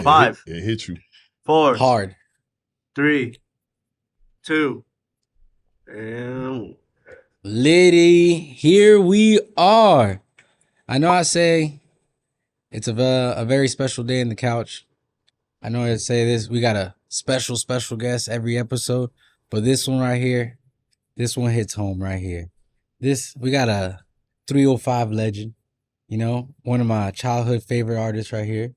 5. It hit you. 4. Hard. 3. 2. And Liddy, here we are. I know I say it's a very special day in the couch. I know I say this. We got a special guest every episode. But this one right here, this one hits home right here. We got a 305 legend. You know, one of my childhood favorite artists right here.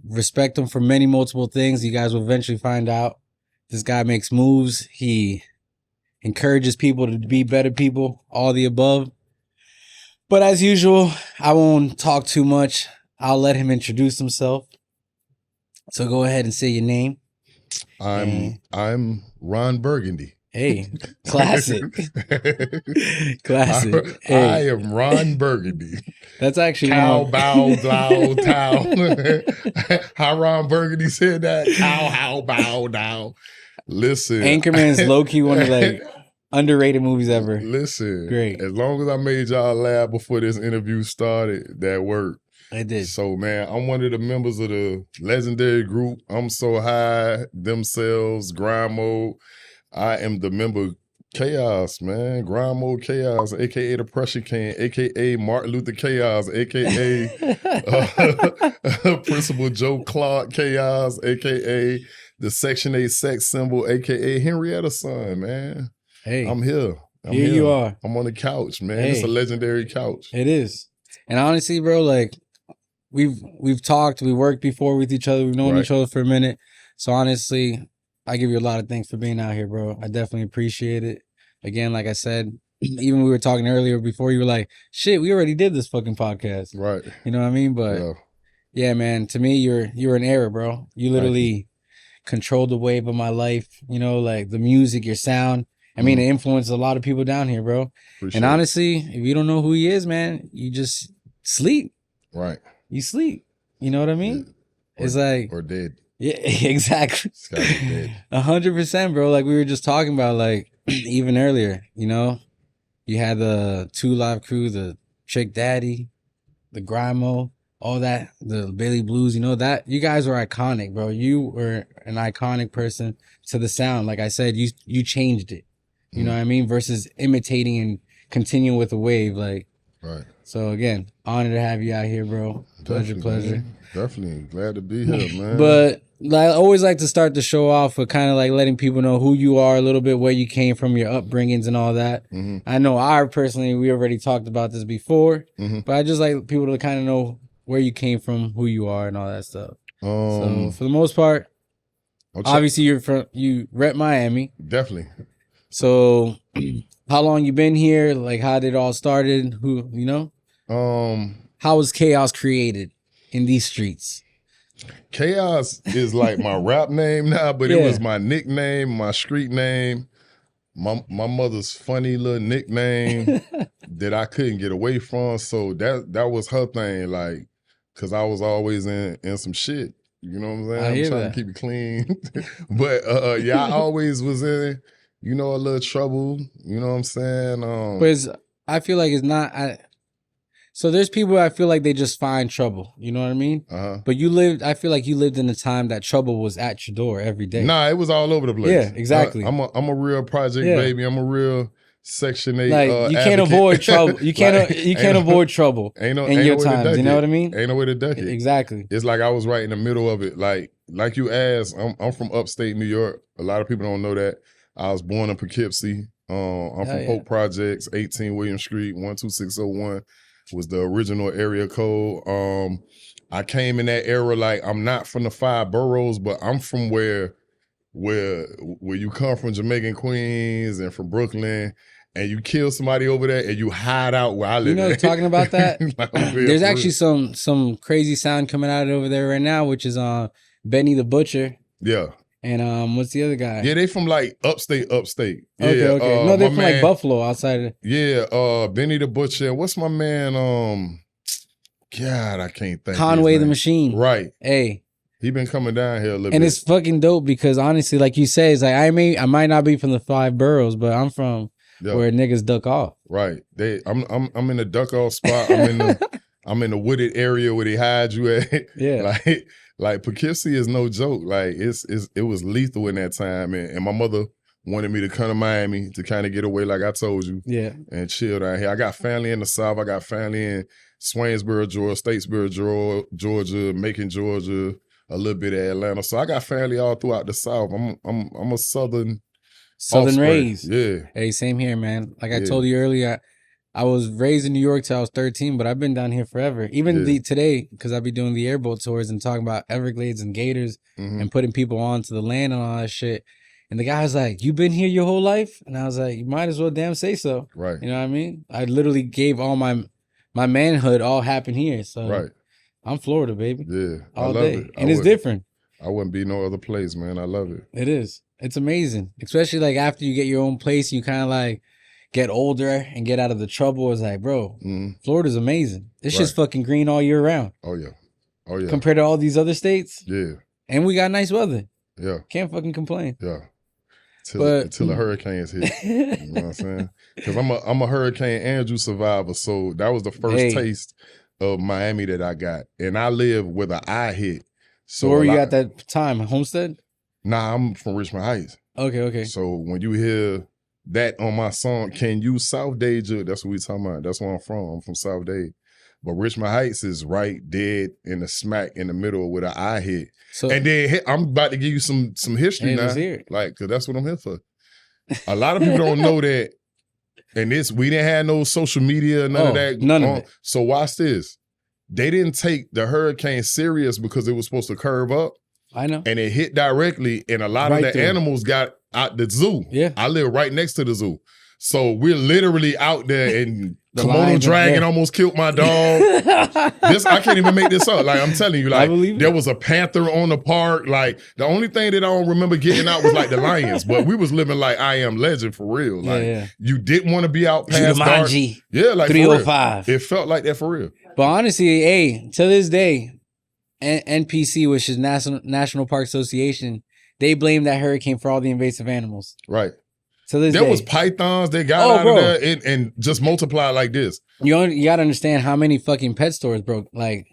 Respect him for many multiple things. You guys will eventually find out. This guy makes moves. He encourages people to be better people, all the above. But as usual, I won't talk too much. I'll let him introduce himself. So go ahead and say your name. I'm Ron Burgundy. Hey, classic. Classic. I am Ron Burgundy. That's actually cow bow dow dow. How Ron Burgundy said that? Cow how bow dow. Listen, Anchorman's low key one of like underrated movies ever. Listen, great. As long as I made y'all laugh before this interview started, that worked. I did. So man, I'm one of the members of the legendary group I'm So High themselves, Grind Mode. I am the member Chaos, man. Grind Mode Chaos, aka the Pressure King, aka Martin Luther Chaos, aka Principal Joe Clark Chaos, aka the Section 8 sex symbol, aka Henrietta's son, man. Hey, I'm here. Here you are. I'm on the couch, man. Hey. It's a legendary couch. It is. And honestly, bro, like we've talked, we worked before with each other, we've known each other for a minute. So honestly, I give you a lot of thanks for being out here, bro. I definitely appreciate it. Again, like I said, even we were talking earlier before, you were like, shit, we already did this fucking podcast. Right. You know what I mean? But yeah, man, to me, you're an era, bro. You literally controlled the wave of my life, you know, like the music, your sound. I mean, it influenced a lot of people down here, bro. And honestly, if you don't know who he is, man, you just sleep. Right. You sleep. You know what I mean? Yeah. It's like... Or dead. Yeah, exactly. It's gotta be dead. 100%, bro. Like we were just talking about, like, even earlier, you know? You had the 2 Live Crew, the Trick Daddy, the Grimo, all that, the Bailey Blues, you know, that you guys were iconic, bro. You were an iconic person to the sound. Like I said, you changed it. You know what I mean? Versus imitating and continuing with the wave. Like, right. So again, honor to have you out here, bro. Pleasure. Man. Definitely. Glad to be here, man. But I always like to start the show off with kind of like letting people know who you are a little bit, where you came from, your upbringings and all that. I know we already talked about this before, but I just like people to kind of know where you came from, who you are and all that stuff. So for the most part, obviously you rep Miami. Definitely. So how long you been here? Like how did it all started? Who, you know? How was Chaos created in these streets? Chaos is like my rap name now, but it was my nickname, my street name, my mother's funny little nickname that I couldn't get away from. So that was her thing, like, cause I was always in some shit. You know what I'm saying? I'm trying to keep it clean. But I always was in, you know, a little trouble. You know what I'm saying? But I feel like it's not. So there's people I feel like they just find trouble. You know what I mean? But I feel like you lived in a time that trouble was at your door every day. Nah, it was all over the place. Yeah, exactly. I'm a real project baby. I'm a real Section 8 like you can't avoid trouble. You can't avoid trouble in your times. You know what I mean? Ain't no way to duck it. Exactly. It's like I was right in the middle of it. Like you asked, I'm from upstate New York. A lot of people don't know that. I was born in Poughkeepsie. I'm from Polk Projects, 18 William Street, 12601 was the original area code. I came in that era, like, I'm not from the 5 boroughs, but I'm from where you come from, Jamaican Queens and from Brooklyn, and you kill somebody over there and you hide out where I live. You know, talking about that, like, there's actually some crazy sound coming out over there right now, which is Benny the Butcher. Yeah. And what's the other guy? Yeah, they from like upstate. Okay, yeah, okay. No, they're from like Buffalo outside of... Yeah, Benny the Butcher. What's my man? God, I can't think. Conway the Machine. Right. Hey. He been coming down here a little bit. And it's fucking dope because honestly, like you say, it's like I might not be from the 5 boroughs, but I'm from where niggas duck off. Right. I'm in the duck off spot. I'm in the wooded area where they hide you at. Yeah. Like Poughkeepsie is no joke. Like it was lethal in that time, and my mother wanted me to come to Miami to kind of get away, like I told you, and chill down here. I got family in the South. I got family in Swainsboro, Georgia, Statesboro, Georgia, Macon, Georgia, a little bit of Atlanta. So I got family all throughout the South. I'm a Southern raised. Yeah. Hey, same here, man. Like I told you earlier, I was raised in New York till I was 13, but I've been down here forever. Even today, because I'll be doing the airboat tours and talking about Everglades and Gators and putting people onto the land and all that shit. And the guy was like, "You been here your whole life?" And I was like, "You might as well damn say so." Right. You know what I mean? I literally gave all my manhood all happened here. So I'm Florida, baby. Yeah. All day. It. And it's different. I wouldn't be no other place, man. I love it. It is. It's amazing. Especially like after you get your own place, you kind of like get older and get out of the trouble. It's like, bro, Florida's amazing. This shit's fucking green all year round. Oh, yeah. Oh, yeah. Compared to all these other states. Yeah. And we got nice weather. Yeah. Can't fucking complain. Yeah. Until the hurricanes hit. You know what I'm saying? Because I'm a Hurricane Andrew survivor. So that was the first taste of Miami that I got. And I live where the eye hit. So where were you at that time? Homestead? Nah, I'm from Richmond Heights. Okay. So when you hear that on my song, Can You South Dade, that's what we talking about. That's where I'm from. I'm from South Dade. But Richmond Heights is right dead in the smack in the middle of where the eye hit. So, and then I'm about to give you some history now. Like, cause that's what I'm here for. A lot of people don't know that. And we didn't have no social media, none of that. None of it. So watch this. They didn't take the hurricane serious because it was supposed to curve up. I know. And it hit directly, and a lot of the animals got out the zoo. Yeah. I live right next to the zoo. So we're literally out there, and the Komodo dragon almost killed my dog. I can't even make this up. Like, I'm telling you, like, there was a panther on the park. Like, the only thing that I don't remember getting out was like the lions, but we was living like I Am Legend for real. Like, you didn't want to be out past dark. Yeah, like 305. It felt like that for real. But honestly, hey, to this day, NPC, which is National Park Association, they blame that hurricane for all the invasive animals. Right. To this there day. Was pythons that got out of there and just multiplied like this. You got to understand how many fucking pet stores broke, like,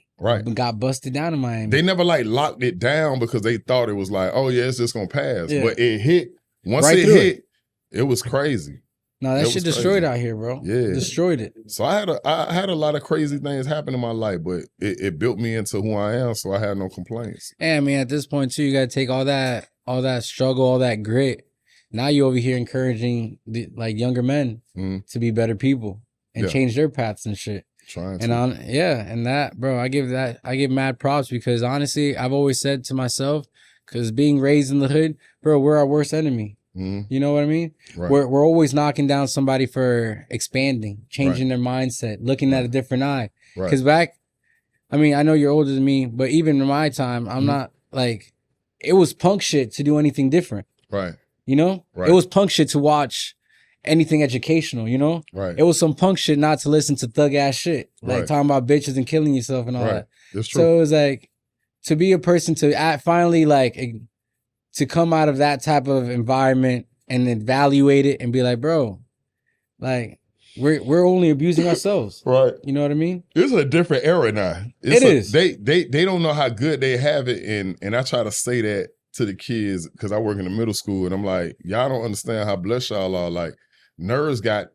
got busted down in Miami. They never like locked it down because they thought it was like, oh yeah, it's just gonna pass. Yeah. But it hit. Once it hit, it was crazy. No, that shit destroyed out here, bro. Yeah. Destroyed it. So I had a lot of crazy things happen in my life, but it built me into who I am, so I had no complaints. And I mean, at this point too, you gotta take all that struggle, all that grit. Now you over here encouraging younger men to be better people and change their paths and shit. Trying to. And that, bro, I give mad props because honestly, I've always said to myself, because being raised in the hood, bro, we're our worst enemy. You know what I mean? Right. We're always knocking down somebody for expanding, changing their mindset, looking at a different eye. Because I know you're older than me, but even in my time, I'm not like, it was punk shit to do anything different. Right. You know? Right. It was punk shit to watch anything educational, you know? Right. It was some punk shit not to listen to thug ass shit. Like talking about bitches and killing yourself and all that. That's true. So it was like, to be a person to finally to come out of that type of environment and evaluate it and be like, bro, like, we're only abusing ourselves. Right. You know what I mean? It's a different era now. It is. They don't know how good they have it. And I try to say that to the kids because I work in the middle school and I'm like, y'all don't understand how blessed y'all are. Like, nerds got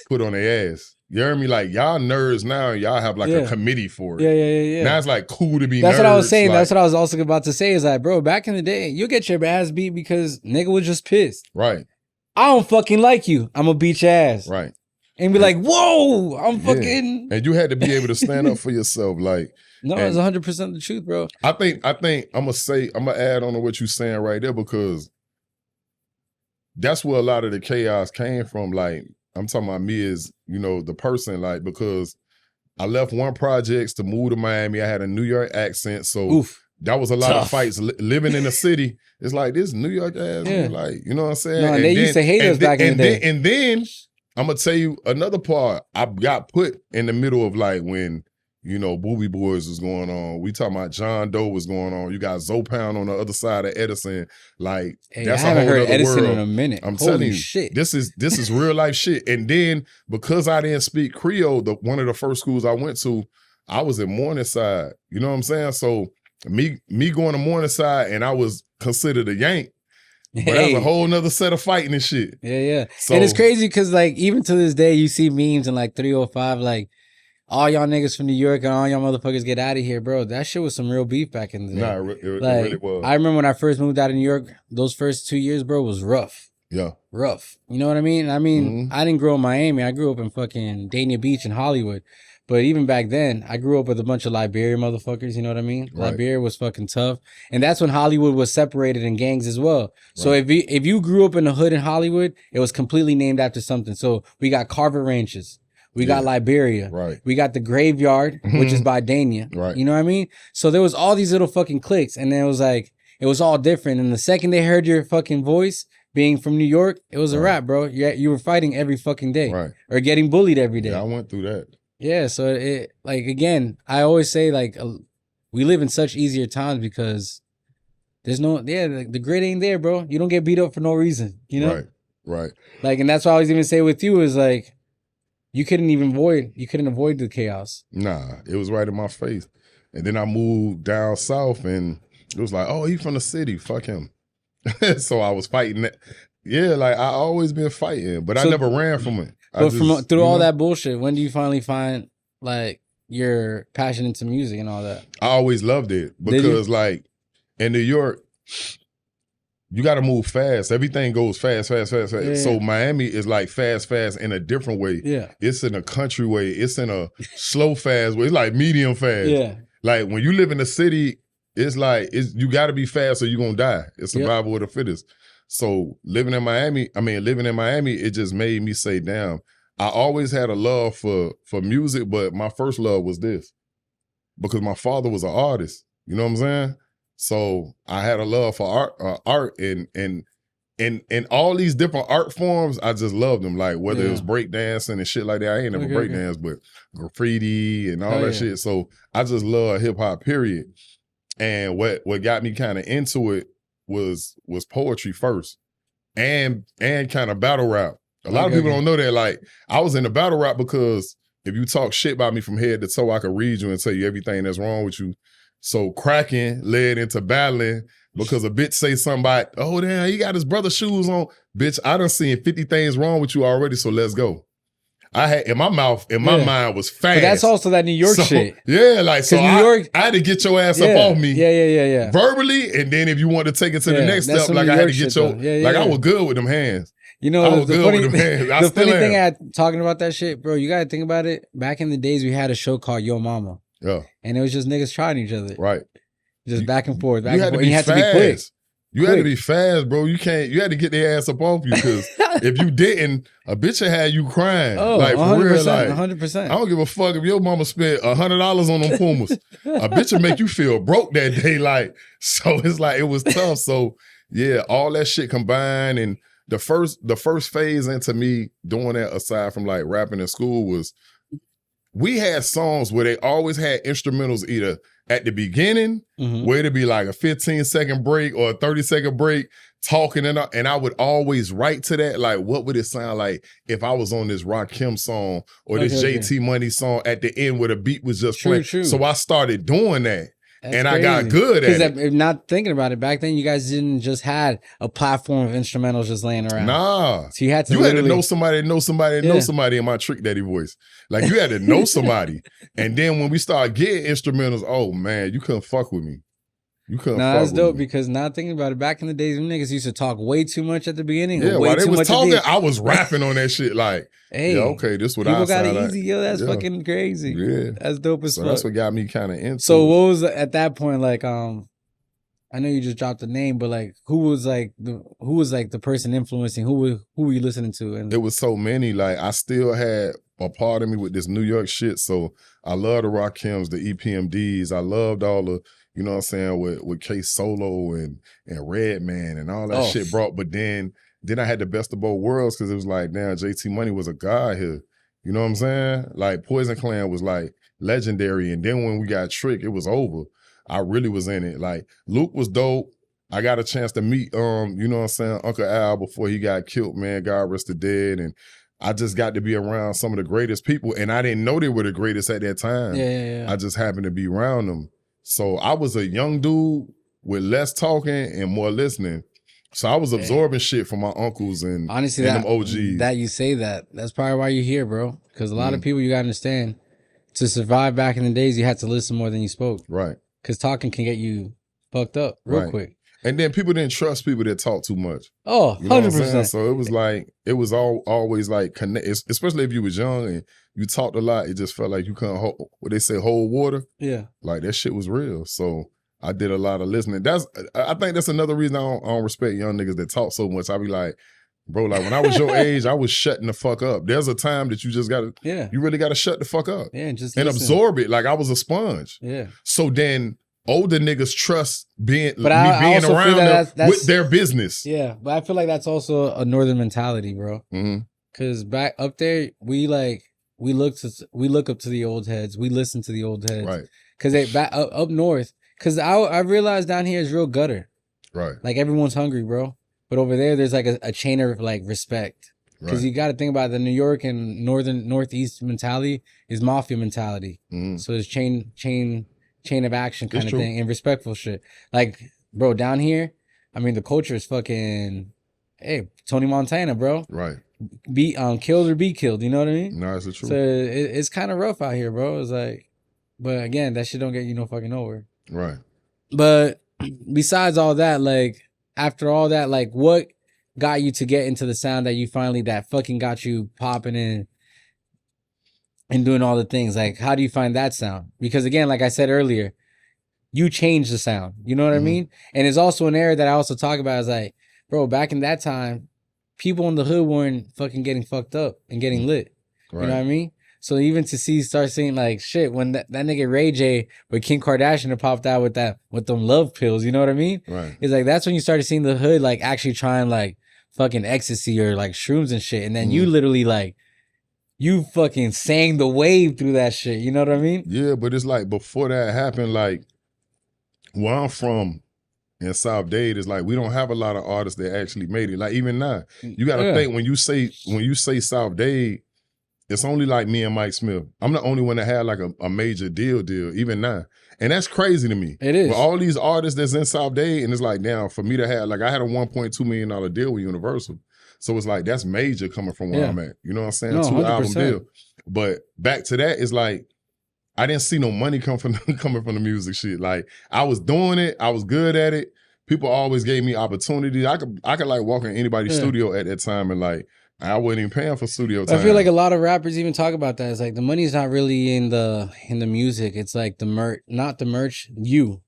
put on their ass. You hear me? Like, y'all nerds now, y'all have like a committee for it. Yeah. Now it's like cool to be That's nerds. what I was saying. Like, that's what I was also about to say is like, bro, back in the day, you get your ass beat because nigga was just pissed. Right. I don't fucking like you. I'm gonna beat your ass. Right. And be like, whoa, I'm fucking. And you had to be able to stand up for yourself. Like, no, it's 100% the truth, bro. I think I'm gonna add on to what you're saying right there because that's where a lot of the chaos came from. Like, I'm talking about me as, the person, like, because I left one projects to move to Miami. I had a New York accent. So that was a lot of fights. Living in the city, it's like this New York ass, like, you know what I'm saying? No, and they used to hate us back in the day. And then I'm gonna tell you another part. I got put in the middle of like when, Booby Boys was going on. We talking about John Doe was going on. You got Zopound on the other side of Edison. Like, that's a whole other world. I haven't heard Edison in a minute. I'm telling you, shit. This is real life shit. And then because I didn't speak Creole, one of the first schools I went to, I was in Morningside. You know what I'm saying? So me going to Morningside and I was considered a Yank. But that was a whole nother set of fighting and shit. Yeah. So, and it's crazy because like even to this day you see memes in like 305 like all y'all niggas from New York and all y'all motherfuckers get out of here, bro. That shit was some real beef back in the day. Nah, it really was. I remember when I first moved out of New York, those first 2 years, bro, was rough. Yeah. Rough. You know what I mean? I didn't grow up in Miami. I grew up in fucking Dania Beach in Hollywood. But even back then, I grew up with a bunch of Liberia motherfuckers, you know what I mean? Right. Liberia was fucking tough. And that's when Hollywood was separated in gangs as well. So if you grew up in the hood in Hollywood, it was completely named after something. So we got Carver Ranches. We got Liberia. Right. We got the Graveyard, which is by Dania. Right. You know what I mean? So there was all these little fucking cliques. And then it was like, it was all different. And the second they heard your fucking voice being from New York, it was a rap, bro. You were fighting every fucking day. Right. Or getting bullied every day. Yeah, I went through that. Yeah, so it like again, I always say like we live in such easier times because there's no the grit ain't there, bro. You don't get beat up for no reason, you know? Right. Like, and that's what I always even say with you is like you couldn't avoid the chaos. Nah, it was right in my face. And then I moved down south and it was like, oh, he from the city, fuck him. So I was fighting that. Yeah, like I always been fighting, but I never ran from it. But through all that bullshit, when do you finally find like your passion into music and all that? I always loved it because like in New York, you got to move fast. Everything goes fast. Yeah. So Miami is like fast in a different way. Yeah. It's in a country way. It's in a slow fast way. It's like medium fast. Yeah. Like when you live in the city, it's like you got to be fast or you're going to die. It's survival of the fittest. So living in Miami, it just made me say, damn, I always had a love for music, but my first love was this. Because my father was an artist. You know what I'm saying? So I had a love for art and all these different art forms, I just loved them. Like whether it was breakdancing and shit like that. I ain't never breakdance, but graffiti and all that shit. So I just love hip hop, period. And what got me kind of into it was poetry first and kind of battle rap. A lot of people don't know that. Like I was in the battle rap because if you talk shit about me from head to toe, I could read you and tell you everything that's wrong with you. So cracking led into battling because a bitch say something about, oh damn, he got his brother's shoes on. Bitch, I done seen 50 things wrong with you already, so let's go. I had in my mouth, in my mind was fast. But that's also that New York shit. Yeah, like so New York, I had to get your ass up off me. Yeah. Verbally, and then if you want to take it to the next step, like I had to get your I was good with them hands. You know, the funny thing talking about that shit, bro, you gotta think about it. Back in the days we had a show called Yo Mama. Yeah. And it was just niggas trying each other. Right. Just back and forth. You had to be quick. You had to be fast, bro. You had to get their ass up off you because if you didn't, a bitch would have you crying. Oh, like for 100%, real, like 100%. I don't give a fuck if your mama spent $100 on them Pumas. A bitch would make you feel broke that day. Like, so it's like it was tough. So yeah, all that shit combined, and the first phase into me doing that, aside from like rapping in school, was we had songs where they always had instrumentals either at the beginning, where it'd be like a 15-second break or a 30-second break, talking, and I would always write to that, like, what would it sound like if I was on this Rakim song or this JT Money song at the end where the beat was just playing. True. So I started doing that. That's and crazy. I got good at it. Because not thinking about it, back then you guys didn't just had a platform of instrumentals just laying around. Nah. So you had to know somebody know somebody in my Trick Daddy voice. Like you had to know somebody. And then when we started getting instrumentals, oh man, you couldn't fuck with me. You couldn't fuck that's with dope me. because not thinking about it, back in the days, when niggas used to talk way too much at the beginning. Yeah, way while they too was much talking, I was rapping on that shit like, hey, okay, this what I people got sound it like. easy, yo. That's fucking crazy. Yeah, that's dope as fuck. That's what got me kind of into. So what was at that point like? I know you just dropped the name, but like, who was like the person influencing? Who were you listening to? And it was so many. Like I still had a part of me with this New York shit. So I love the Rakims, the EPMDs. I loved all the, you know what I'm saying, with K Solo and Redman and all that shit brought. But then I had the best of both worlds because it was like, damn, JT Money was a god here. You know what I'm saying? Like Poison Clan was like legendary. And then when we got Trick, it was over. I really was in it. Like Luke was dope. I got a chance to meet, you know what I'm saying, Uncle Al before he got killed, man. God rest the dead. And I just got to be around some of the greatest people. And I didn't know they were the greatest at that time. Yeah. I just happened to be around them. So I was a young dude with less talking and more listening. So I was absorbing shit from my uncles and honestly, and them OGs. That you say that's probably why you're here, bro. Because a lot of people, you gotta understand, to survive back in the days, you had to listen more than you spoke. Right. Because talking can get you fucked up real quick. And then people didn't trust people that talk too much. Oh, 100%. So it was like, it was always like connect, especially if you was young and you talked a lot, it just felt like you couldn't hold, what they say, hold water. Yeah. Like that shit was real. So I did a lot of listening. I think that's another reason I don't respect young niggas that talk so much. I be like, bro, like when I was your age, I was shutting the fuck up. There's a time that you just gotta, you really gotta shut the fuck up. Yeah, and just and listen. Absorb it. Like I was a sponge. Yeah. So then older niggas trust being but I being around them that's, with their business. Yeah, but I feel like that's also a northern mentality, bro. Because back up there, we look up to the old heads. We listen to the old heads, right? Because they back up north. Because I realized down here is real gutter, right? Like everyone's hungry, bro. But over there, there's like a chain of like respect. Because you got to think about the New York and northeast mentality is mafia mentality. So it's chain of action kind of thing and respectful shit. Like, bro, down here, I mean, the culture is fucking, hey, Tony Montana, bro. Right. Be killed or be killed. You know what I mean? No, that's the truth. So it's kind of rough out here, bro. It's like, but again, that shit don't get you no fucking nowhere. Right. But besides all that, like, after all that, like, what got you to get into the sound that fucking got you popping in and doing all the things? Like, how do you find that sound? Because again, like I said earlier, you changed the sound. You know what I mean? And it's also an area that I also talk about is like, bro, back in that time, people in the hood weren't fucking getting fucked up and getting lit. Right. You know what I mean? So even to start seeing like shit when that nigga Ray J with Kim Kardashian had popped out with them love pills, you know what I mean? Right. It's like that's when you started seeing the hood like actually trying like fucking ecstasy or like shrooms and shit. And then you literally like you fucking sang the wave through that shit. You know what I mean? Yeah, but it's like before that happened, like where I'm from in South Dade, is like we don't have a lot of artists that actually made it. Like even now, you got to think when you say South Dade, it's only like me and Mike Smith. I'm the only one that had like a major deal even now. And that's crazy to me. It is. But all these artists that's in South Dade, and it's like, now for me to have, like I had a $1.2 million deal with Universal. So it's like, that's major coming from where I'm at. You know what I'm saying? No, 2 album 100%. deal. But back to that, it's like, I didn't see no money coming from the music shit. Like I was doing it. I was good at it. People always gave me opportunities. I could like walk in anybody's studio at that time and like, I wasn't even paying for studio time. I feel like a lot of rappers even talk about that. It's like the money's not really in the music. It's like the merch, not the merch. You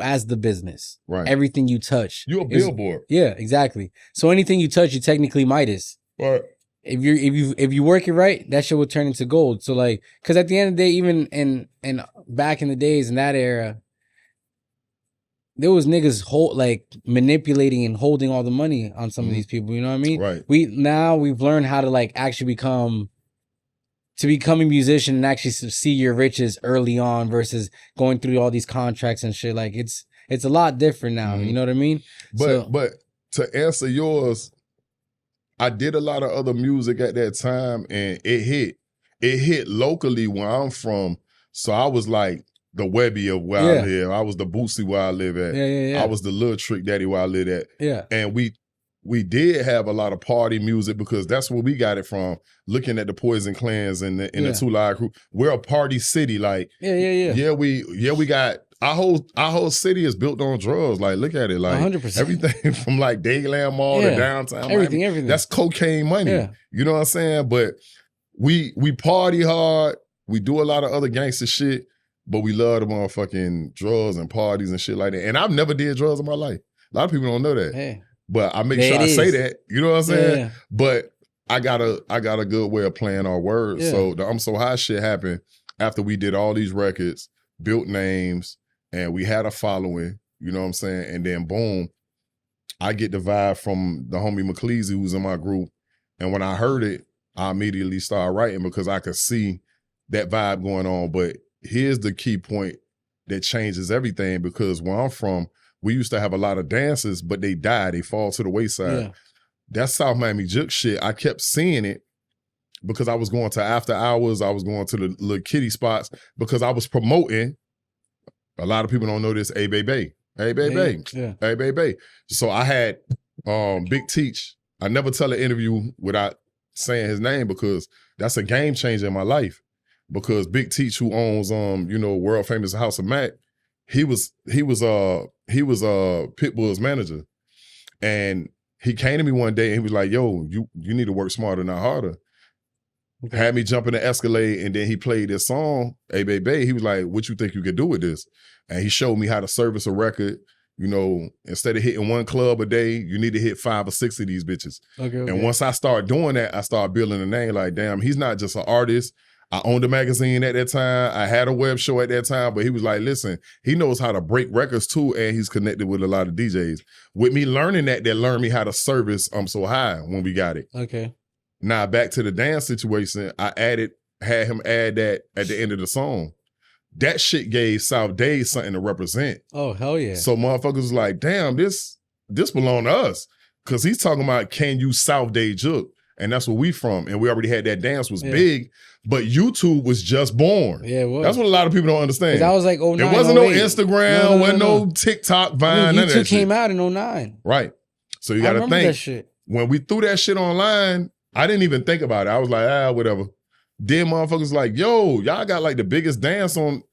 as the business, right? Everything you touch, you a billboard. Yeah, exactly. So anything you touch, you technically Midas. Right. If you work it right, that shit will turn into gold. So like, because at the end of the day, even in back in the days in that era, there was niggas manipulating and holding all the money on some of these people. You know what I mean? Right. We've learned how to like actually become a musician and actually see your riches early on versus going through all these contracts and shit. Like it's a lot different now. You know what I mean? But to answer yours, I did a lot of other music at that time and it hit locally where I'm from. So I was like the Webby of where I live. I was the Boosie where I live at. I was the Lil Trick Daddy where I live at. Yeah. And we did have a lot of party music because that's where we got it from. Looking at the Poison Clans and the Two Live Crew, we're a party city. Like we got our whole city is built on drugs. Like look at it, like 100%. Everything from like Dayland Mall to downtown. Everything. That's cocaine money. Yeah. You know what I'm saying? But we party hard. We do a lot of other gangster shit. But we love the motherfucking drugs and parties and shit like that. And I've never did drugs in my life. A lot of people don't know that. Yeah. But I make sure I say that. You know what I'm saying? Yeah. But I got a good way of playing our words. Yeah. So the I'm So High shit happened after we did all these records, built names, and we had a following. You know what I'm saying? And then boom, I get the vibe from the homie McCleasy who's in my group. And when I heard it, I immediately started writing because I could see that vibe going on. But here's the key point that changes everything, because where I'm from, we used to have a lot of dancers, but they die, they fall to the wayside. Yeah. That South Miami Juke shit, I kept seeing it because I was going to after hours, I was going to the little kitty spots because I was promoting A lot of people don't know this. Hey, baby. Hey, baby. Yeah. Hey, baby. So I had Big Teach. I never tell an interview without saying his name because that's a game changer in my life. Because Big Teach, who owns world famous House of Mac, he was Pitbull's manager. And he came to me one day and he was like, yo, you need to work smarter, not harder. Okay. Had me jump in the Escalade, and then he played this song, Hey Baby. He was like, what you think you could do with this? And he showed me how to service a record. You know, instead of hitting one club a day, you need to hit 5 or 6 of these bitches. Okay. And once I started doing that, I started building a name like, damn, he's not just an artist. I owned a magazine at that time. I had a web show at that time, but he was like, listen, he knows how to break records too, and he's connected with a lot of DJs. With me learning that learned me how to service I'm So High when we got it. Okay. Now back to the dance situation, I had him add that at the end of the song. That shit gave South Days something to represent. Oh, hell yeah. So motherfuckers was like, damn, this belong to us. Cause he's talking about, can you South Day Jook? And that's where we from. And we already had that dance was big, but YouTube was just born. Yeah, it was. That's what a lot of people don't understand. That was like 09, There wasn't no Instagram, wasn't no TikTok, Vine, none of that shit. YouTube came out in 09. Right. So you gotta think, that shit. When we threw that shit online, I didn't even think about it. I was like, whatever. Then motherfuckers like, yo, y'all got like the biggest dance on.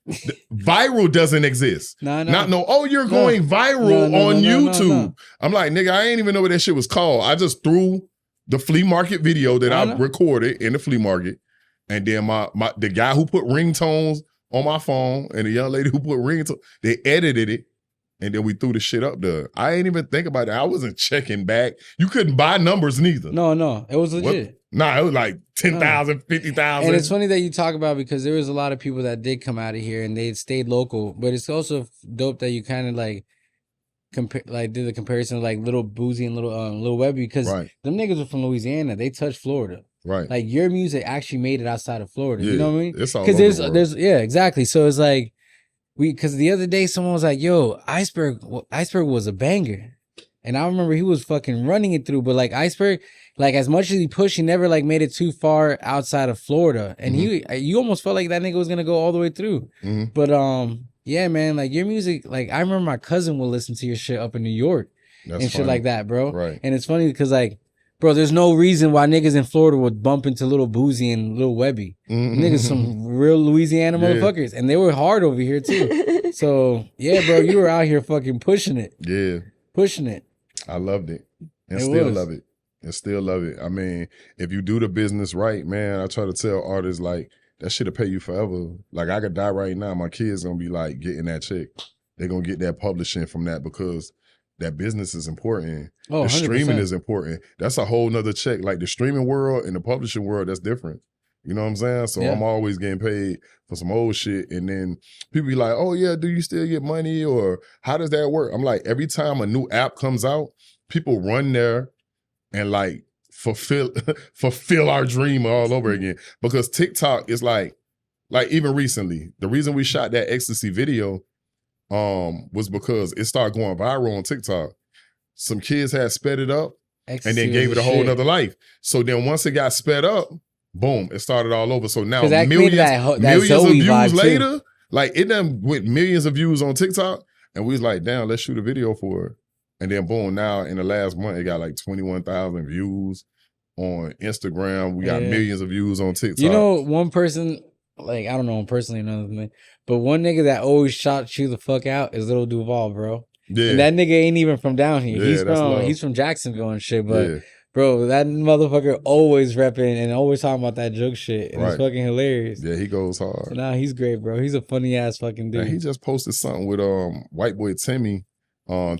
Viral doesn't exist. You're going viral on YouTube. No. I'm like, nigga, I ain't even know what that shit was called. I just threw the flea market video that I recorded in the flea market. And then the guy who put ringtones on my phone and the young lady who put ringtones, they edited it. And then we threw the shit up there. I ain't even think about it. I wasn't checking back. You couldn't buy numbers neither. No. It was legit. It was like 10,000, 50,000. And it's funny that you talk about because there was a lot of people that did come out of here and they stayed local. But it's also dope that you kind of like did the comparison of like Little Boozy and Lil Webby because them niggas were from Louisiana. They touched Florida. Right. Like your music actually made it outside of Florida. Yeah, you know what I mean? It's all over the world. There's exactly. So it's like because the other day someone was like, yo, Iceberg was a banger. And I remember he was fucking running it through, but like Iceberg, like as much as he pushed, he never like made it too far outside of Florida. And you almost felt like that nigga was gonna go all the way through. Mm-hmm. But yeah, man, like your music, like I remember my cousin would listen to your shit up in New York shit like that, bro. Right. And it's funny because like, bro, there's no reason why niggas in Florida would bump into Little Boozy and Lil Webby. Mm-hmm. Niggas some real Louisiana motherfuckers. And they were hard over here too. So yeah, bro, you were out here fucking pushing it. Yeah. Pushing it. I loved it. And still love it. And still love it. I mean, if you do the business right, man, I try to tell artists like that shit'll pay you forever. Like I could die right now. My kids gonna be like getting that check. They're gonna get that publishing from that because that business is important. Oh, the streaming 100%. Is important. That's a whole nother check. Like the streaming world and the publishing world, that's different. You know what I'm saying? So I'm always getting paid for some old shit. And then people be like, oh yeah, do you still get money? Or how does that work? I'm like, every time a new app comes out, people run there and like fulfill our dream all over again. Because TikTok is like even recently, the reason we shot that ecstasy video was because it started going viral on TikTok. Some kids had sped it up ecstasy and then gave it a whole nother life. So then once it got sped up, boom, it started all over. So now millions of views later, like it done went millions of views on TikTok. And we was like, damn, let's shoot a video for it. And then boom, now in the last month, it got like 21,000 views on Instagram. We got millions of views on TikTok. You know, one person, like, I don't know him personally or nothing, but one nigga that always shot you the fuck out is Lil Duval, bro. Yeah. And that nigga ain't even from down here. Yeah, he's from Jacksonville and shit, but bro, that motherfucker always repping and always talking about that joke shit. And it's fucking hilarious. Yeah, he goes hard. So nah, he's great, bro. He's a funny ass fucking dude. And he just posted something with white boy Timmy.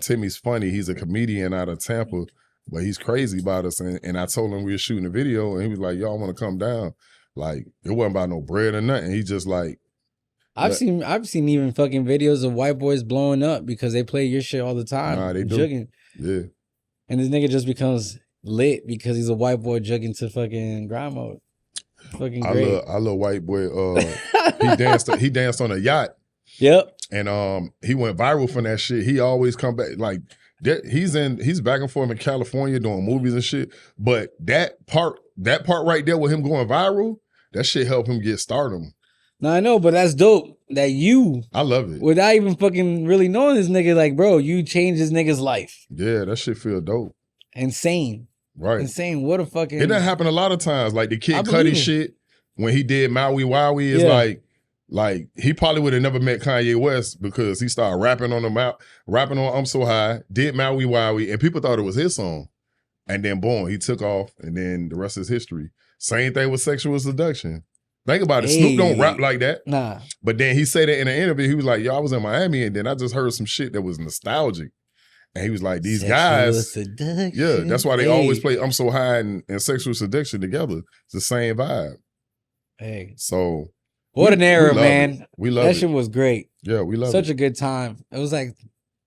Timmy's funny. He's a comedian out of Tampa, but he's crazy about us. And I told him we were shooting a video, and he was like, "Y'all want to come down?" Like it wasn't about no bread or nothing. He just like, I've seen even fucking videos of white boys blowing up because they play your shit all the time. Nah, they do. Jugging. Yeah. And this nigga just becomes lit because he's a white boy jugging to fucking grind mode. Fucking great. I love white boy. He danced on a yacht. Yep. And he went viral from that shit. He always come back like he's back and forth in California doing movies and shit. But that part right there with him going viral, that shit helped him get stardom. No, I know, but that's dope. that you, I love it. without even fucking really knowing this nigga, like, bro, you changed this nigga's life. Yeah, that shit feel dope. Insane. Right. Insane. What a fucking... It done happen a lot of times. Like the Kid believe Cudi it. shit, when he did Maui Wowie, is like he probably would have never met Kanye West because he started rapping on I'm So High, did Maui Wowie, and people thought it was his song. And then boom, he took off, and then the rest is history. Same thing with Sexual Seduction. Think about it. Snoop don't rap like that. Nah. But then he said it in an interview. He was like, yo, I was in Miami, and then I just heard some shit that was nostalgic. And he was like, these guys, yeah, that's why they always play I'm So High and Sexual Seduction together. It's the same vibe. Hey. So what an era, man. We love that shit was great. Yeah, we love it. Such a good time. It was like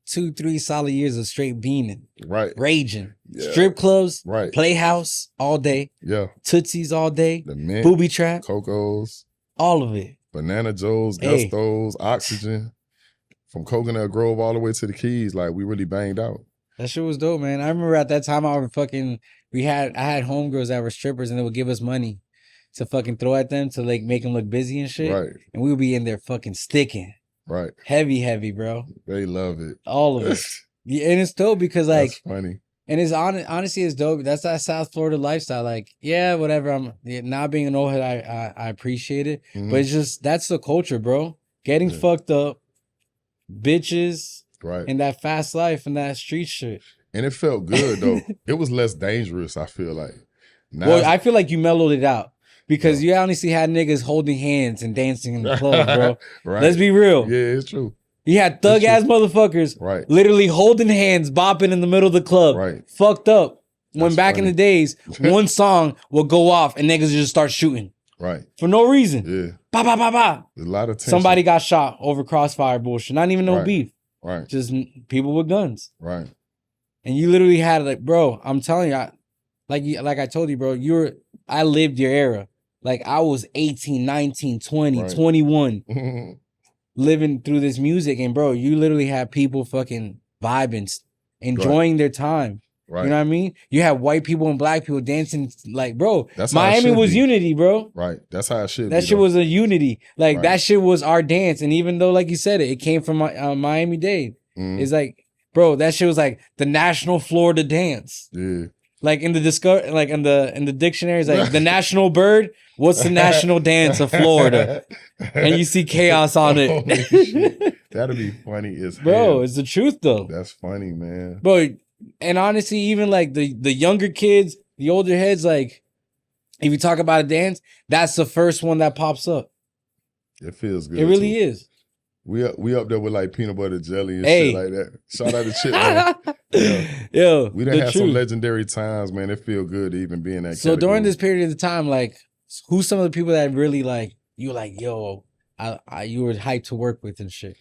2-3 solid years of straight beaning. Right. Raging. Yeah. Strip clubs. Right. Playhouse all day. Yeah. Tootsies all day. The Mint. Booby Trap. Coco's. All of it. Banana Joe's, Gusto's, Oxygen. From Coconut Grove all the way to the Keys. Like, we really banged out. That shit was dope, man. I remember at that time I had homegirls that were strippers and they would give us money to fucking throw at them to like make them look busy and shit. Right. And we would be in there fucking sticking. Right. Heavy, bro. They love it. All of it. Yeah, and it's dope because like that's funny. And it's honestly it's dope. That's that South Florida lifestyle. Like, yeah, whatever. I'm not being an old head, I appreciate it. Mm-hmm. But it's just that's the culture, bro. Getting fucked up, bitches, right, and that fast life and that street shit. And it felt good though. It was less dangerous, I feel like. Now, well, I feel like you mellowed it out. Because you honestly had niggas holding hands and dancing in the club, bro. Right. Let's be real. Yeah, it's true. You had thug-ass motherfuckers literally holding hands, bopping in the middle of the club. Right. Fucked up. When back in the days, one song would go off and niggas just start shooting. Right. For no reason. Yeah. Ba, ba, ba, ba. There's a lot of tension. Somebody got shot over crossfire bullshit. Not even no beef. Right. Just people with guns. Right. And you literally had like, bro, I'm telling you, like I told you, bro, I lived your era. Like, I was 18, 19, 20, 21, living through this music. And, bro, you literally had people fucking vibing, enjoying their time. Right. You know what I mean? You had white people and black people dancing. Like, bro, that's Miami was unity, bro. Right. That's how it should be. That shit was a unity. Like, that shit was our dance. And even though, like you said, it came from Miami-Dade. It's like, bro, that shit was like the national Florida dance. Yeah. Like in the in the dictionaries, like the national bird. What's the national dance of Florida? And you see chaos on it. That'd be funny as hell. Bro, it's the truth though. That's funny, man. Bro, and honestly, even like the younger kids, the older heads, like if you talk about a dance, that's the first one that pops up. It feels good. It really is. We up there with like peanut butter jelly and shit like that. Shout out to Chip, man. Yo, we done had some legendary times, man. It feel good to even be in that. So category. During this period of time, like, who's some of the people that really like you? Like, yo, you were hyped to work with and shit.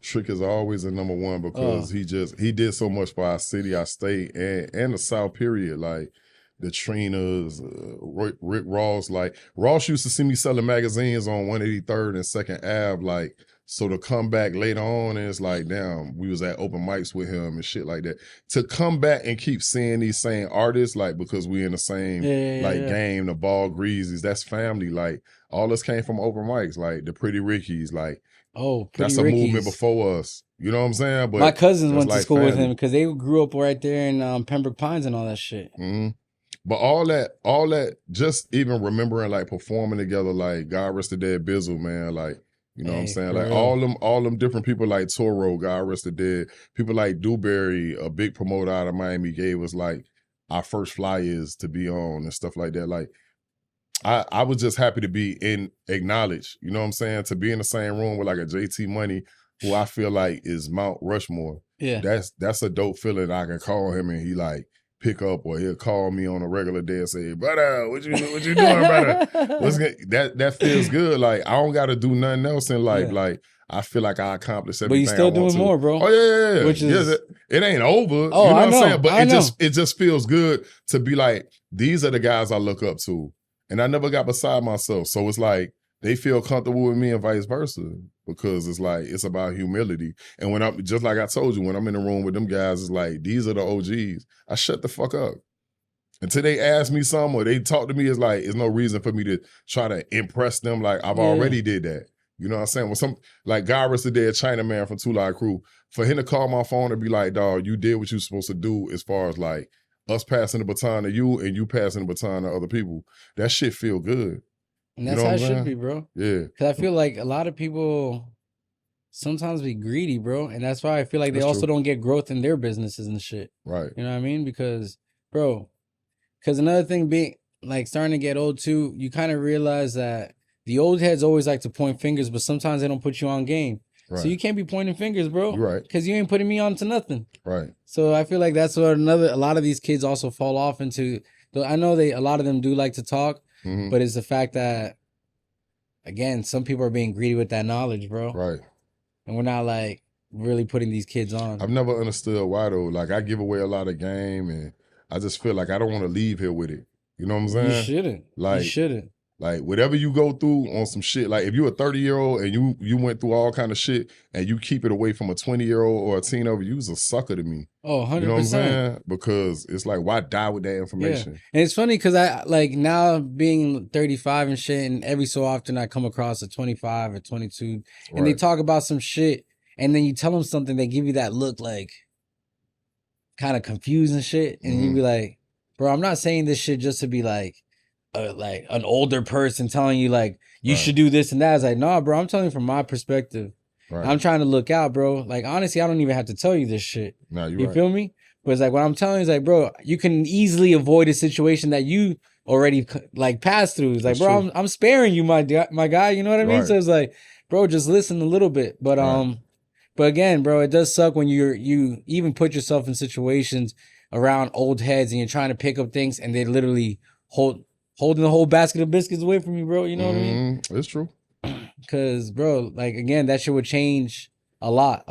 Trick is always a number one because he did so much for our city, our state, and the South. Period, like. The Trinas, Rick Ross, like Ross used to see me selling magazines on 183rd and 2nd Ave, like, so to come back later on and it's like, damn, we was at open mics with him and shit like that. To come back and keep seeing these same artists, like, because we in the same game, the Ball Greasies, that's family. Like, all us came from open mics, like the Pretty Rickies, like, that's a movement before us. You know what I'm saying? But my cousins went to school with him because they grew up right there in Pembroke Pines and all that shit. Mm-hmm. But all that, just even remembering like performing together, like God Rest the Dead Bizzle, man, like, you know what I'm saying? Like all them different people like Toro, God Rest the Dead, people like Dewberry, a big promoter out of Miami, gave us like our first flyers to be on and stuff like that. Like I was just happy to be acknowledged, you know what I'm saying? To be in the same room with like a JT Money, who I feel like is Mount Rushmore. Yeah. That's a dope feeling. I can call him and he like, pick up, or he'll call me on a regular day and say, brother, what you doing, brother? That feels good. Like, I don't got to do nothing else in life. Like, I feel like I accomplished everything. But you still doing more, bro. Oh, yeah. Which is, it ain't over. You know what I'm saying? But it just feels good to be like, these are the guys I look up to. And I never got beside myself. So it's like, they feel comfortable with me and vice versa, because it's like, it's about humility. And when I'm, just like I told you, when I'm in the room with them guys, it's like, these are the OGs. I shut the fuck up. Until they ask me something or they talk to me, it's like, there's no reason for me to try to impress them. Like, I've already did that. You know what I'm saying? When some, like Garris the dead Chinaman from Two Live Crew, for him to call my phone and be like, dog, you did what you supposed to do as far as like us passing the baton to you and you passing the baton to other people. That shit feel good. And that's how it should be, bro. Yeah. Because I feel like a lot of people sometimes be greedy, bro. And that's why I feel like they also don't get growth in their businesses and shit. Right. You know what I mean? Because, bro, another thing being, like, starting to get old too, you kind of realize that the old heads always like to point fingers, but sometimes they don't put you on game. Right. So you can't be pointing fingers, bro. You're right. Because you ain't putting me on to nothing. Right. So I feel like that's what a lot of these kids also fall off into. I know a lot of them do like to talk, but it's the fact that, again, some people are being greedy with that knowledge, bro. Right. And we're not like really putting these kids on. I've never understood why though. Like I give away a lot of game and I just feel like I don't want to leave here with it. You know what I'm saying? You shouldn't. Like, you shouldn't. Like whatever you go through on some shit, like if you're a 30-year-old and you went through all kind of shit and you keep it away from a 20-year-old or a teenager, you was a sucker to me. Oh, 100%. You know what I'm saying? Because it's like, why die with that information? Yeah. And it's funny because I like now being 35 and shit, and every so often I come across a 25 or 22 and they talk about some shit and then you tell them something, they give you that look like kind of confused and shit. And you be like, bro, I'm not saying this shit just to be like an older person telling you like you should do this and that. It's like, nah, bro, I'm telling you from my perspective. Right. I'm trying to look out, bro. Like honestly, I don't even have to tell you this shit. No, you feel me? But it's like what I'm telling you is like, bro, you can easily avoid a situation that you already like passed through. It's like, bro, I'm sparing you, my guy. You know what I mean? Right. So it's like, bro, just listen a little bit. But but again, bro, it does suck when you even put yourself in situations around old heads and you're trying to pick up things and they literally holding the whole basket of biscuits away from you, bro. You know what I mean? It's true. Because, bro, like, again, that shit would change a lot.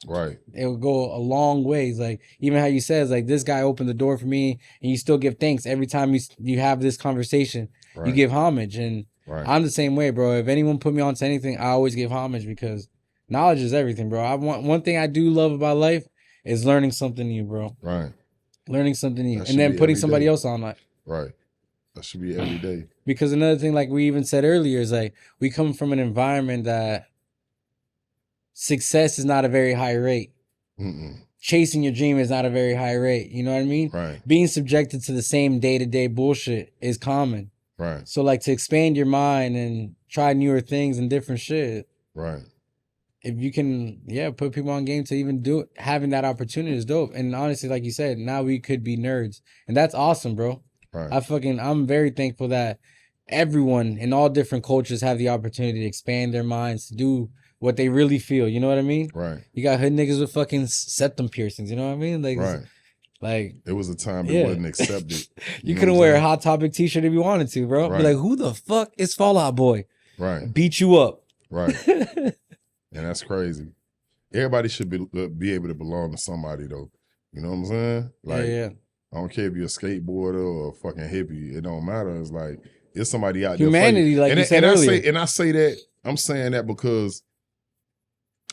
Right. It would go a long ways. Like, even how you said, it's like, this guy opened the door for me, and you still give thanks every time you have this conversation. Right. You give homage. And I'm the same way, bro. If anyone put me onto anything, I always give homage because knowledge is everything, bro. One thing I do love about life is learning something new, bro. Right. Learning something new. And then putting somebody else on that. Right. That should be every day. Because another thing, like we even said earlier, is like we come from an environment that success is not a very high rate. Chasing your dream is not a very high rate. You know what I mean? Right. Being subjected to the same day-to-day bullshit is common. Right. So like to expand your mind and try newer things and different shit. Right. If you can, put people on game to even do it, having that opportunity is dope. And honestly, like you said, now we could be nerds. And that's awesome, bro. Right. I'm very thankful that everyone in all different cultures have the opportunity to expand their minds, to do what they really feel. You know what I mean? Right. You got hood niggas with fucking septum piercings. You know what I mean? Like, right. Like it was a time it wasn't accepted. You couldn't wear a Hot Topic t-shirt if you wanted to, bro. Right. Be like, who the fuck is Fall Out Boy? Right. Beat you up. Right. And that's crazy. Everybody should be able to belong to somebody though. You know what I'm saying? Like, yeah. I don't care if you're a skateboarder or a fucking hippie. It don't matter. It's like, it's somebody out Humanity, there. like you said earlier. I say that, I'm saying that because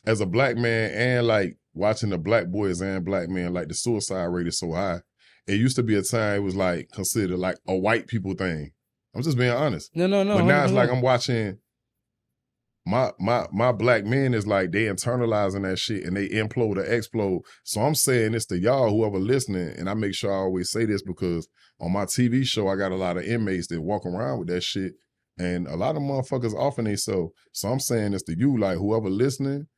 as a black man and like watching the black boys and black men, like the suicide rate is so high. It used to be a time it was like considered like a white people thing. I'm just being honest. No. But now it's like I'm watching my black men is like they internalizing that shit and they implode or explode. So I'm saying this to y'all, whoever listening, and I make sure I always say this because on my TV show, I got a lot of inmates that walk around with that shit. And a lot of motherfuckers offing themselves. So I'm saying this to you, like whoever listening,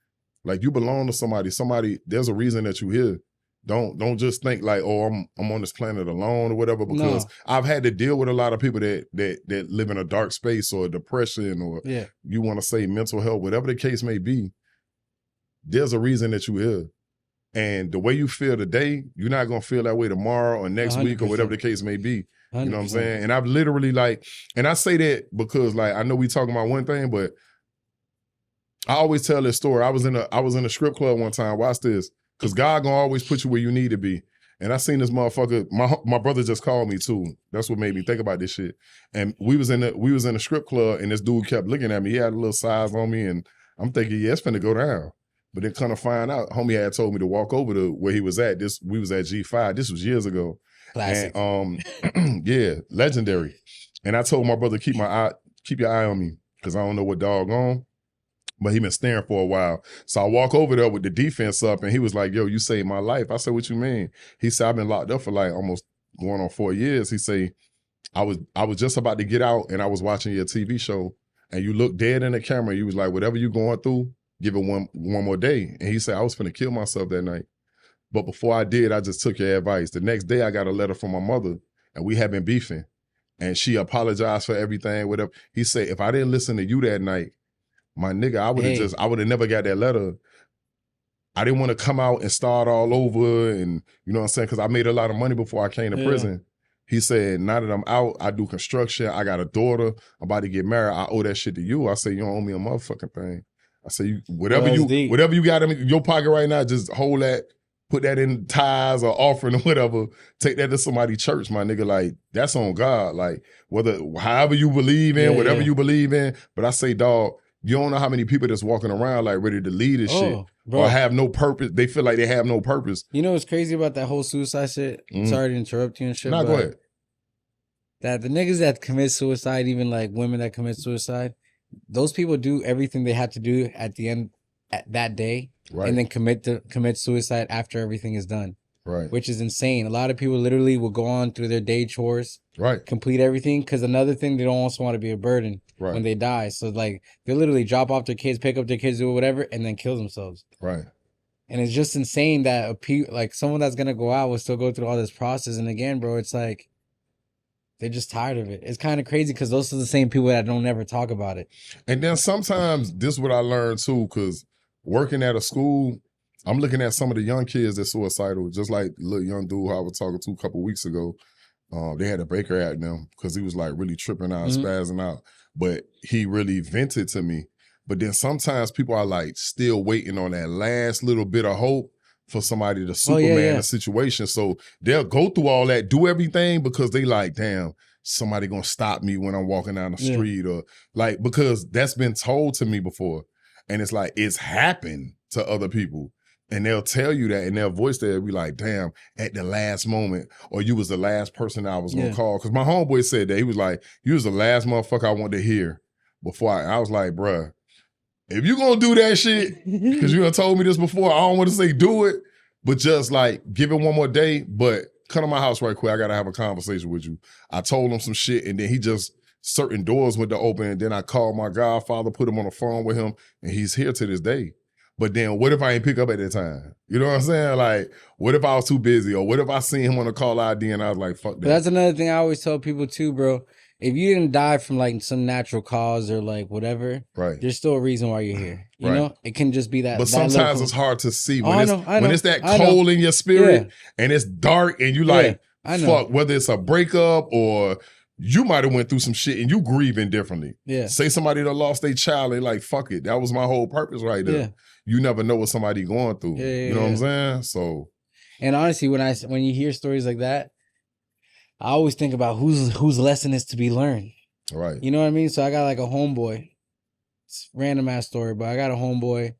like you belong to somebody, there's a reason that you here. Don't just think like, oh, I'm on this planet alone or whatever, because I've had to deal with a lot of people that live in a dark space or depression or you want to say mental health, whatever the case may be. There's a reason that you're here. And the way you feel today, you're not going to feel that way tomorrow or next 100%. Week or whatever the case may be. 100%. You know what I'm saying? And I've literally like, and I say that because like, I know we talking about one thing, but I always tell this story. I was in a strip club one time. Watch this. Cause God gonna always put you where you need to be. And I seen this motherfucker, my brother just called me too. That's what made me think about this shit. And we was in a strip club and this dude kept looking at me. He had a little size on me and I'm thinking, yeah, it's finna go down. But then kind of find out, homie had told me to walk over to where he was at. We was at G5. This was years ago. Classic. And yeah, legendary. And I told my brother, keep your eye on me, cause I don't know what dog on. But he been staring for a while. So I walk over there with the defense up and he was like, yo, you saved my life. I said, what you mean? He said, I've been locked up for like almost going on 4 years. He said, I was just about to get out and I was watching your TV show and you looked dead in the camera. You was like, whatever you going through, give it one more day. And he said, I was finna kill myself that night. But before I did, I just took your advice. The next day I got a letter from my mother and we had been beefing and she apologized for everything, whatever. He said, if I didn't listen to you that night, my nigga, I would have never got that letter. I didn't want to come out and start all over and, you know what I'm saying? Because I made a lot of money before I came to prison. He said, now that I'm out, I do construction. I got a daughter. I'm about to get married. I owe that shit to you. I said, you don't owe me a motherfucking thing. I said, whatever you got in your pocket right now, just hold that, put that in tithes or offering or whatever. Take that to somebody's church, my nigga. Like, that's on God. Like, however you believe in, whatever you believe in. But I say, dog, you don't know how many people that's walking around like ready to lead this shit. Bro. Or have no purpose. They feel like they have no purpose. You know what's crazy about that whole suicide shit? Sorry to interrupt you and shit. Nah, go ahead. That the niggas that commit suicide, even like women that commit suicide, those people do everything they have to do at the end at that day, and then commit suicide after everything is done. Right. Which is insane. A lot of people literally will go on through their day chores, complete everything, because another thing, they don't also want to be a burden when they die. So like they literally drop off their kids, pick up their kids, do whatever, and then kill themselves. Right. And it's just insane that like someone that's gonna go out will still go through all this process. And again, bro, it's like they're just tired of it. It's kind of crazy because those are the same people that don't ever talk about it. And then sometimes this is what I learned too, because working at a school, I'm looking at some of the young kids that's suicidal, just like the little young dude who I was talking to a couple of weeks ago. They had a breaker at them because he was like really tripping out, spazzing out. But he really vented to me. But then sometimes people are like still waiting on that last little bit of hope for somebody to Superman a situation. So they'll go through all that, do everything because they like, damn, somebody gonna stop me when I'm walking down the street or like, because that's been told to me before. And it's like, it's happened to other people. And they'll tell you that and they'll voice that, be like, damn, at the last moment, or you was the last person I was gonna call. Cause my homeboy said that, he was like, you was the last motherfucker I wanted to hear before I was like, bruh, if you gonna do that shit, cause you done told me this before, I don't want to say do it, but just like give it one more day, but come to my house right quick, I gotta have a conversation with you. I told him some shit and then he just, certain doors went to open and then I called my godfather, put him on the phone with him and he's here to this day. But then what if I ain't pick up at that time? You know what I'm saying? Like, what if I was too busy? Or what if I seen him on the call ID and I was like, fuck that? But that's another thing I always tell people too, bro. If you didn't die from like some natural cause or like whatever, there's still a reason why you're here. You know? It can just be that. But sometimes it's hard to see when when it's that cold in your spirit and it's dark and you like, fuck, whether it's a breakup or you might have went through some shit and you grieving differently. Yeah. Say somebody that lost their child, they like, fuck it. That was my whole purpose right there. Yeah. You never know what somebody going through. You know what I'm saying? So. And honestly, when you hear stories like that, I always think about whose lesson is to be learned. Right. You know what I mean? So I got like a homeboy. It's a random ass story, but I got a homeboy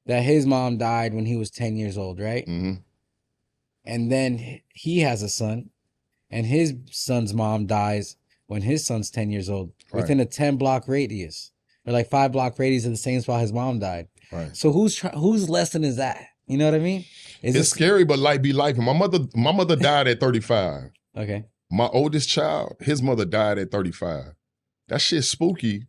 that his mom died when he was 10 years old, right? Mm-hmm. And then he has a son, and his son's mom dies when his son's 10 years old, within a 10-block radius, or like 5-block radius of the same spot his mom died. Right. So whose lesson is that? You know what I mean? It's scary, but life be life. My mother died at 35. Okay. My oldest child, his mother died at 35. That shit's spooky.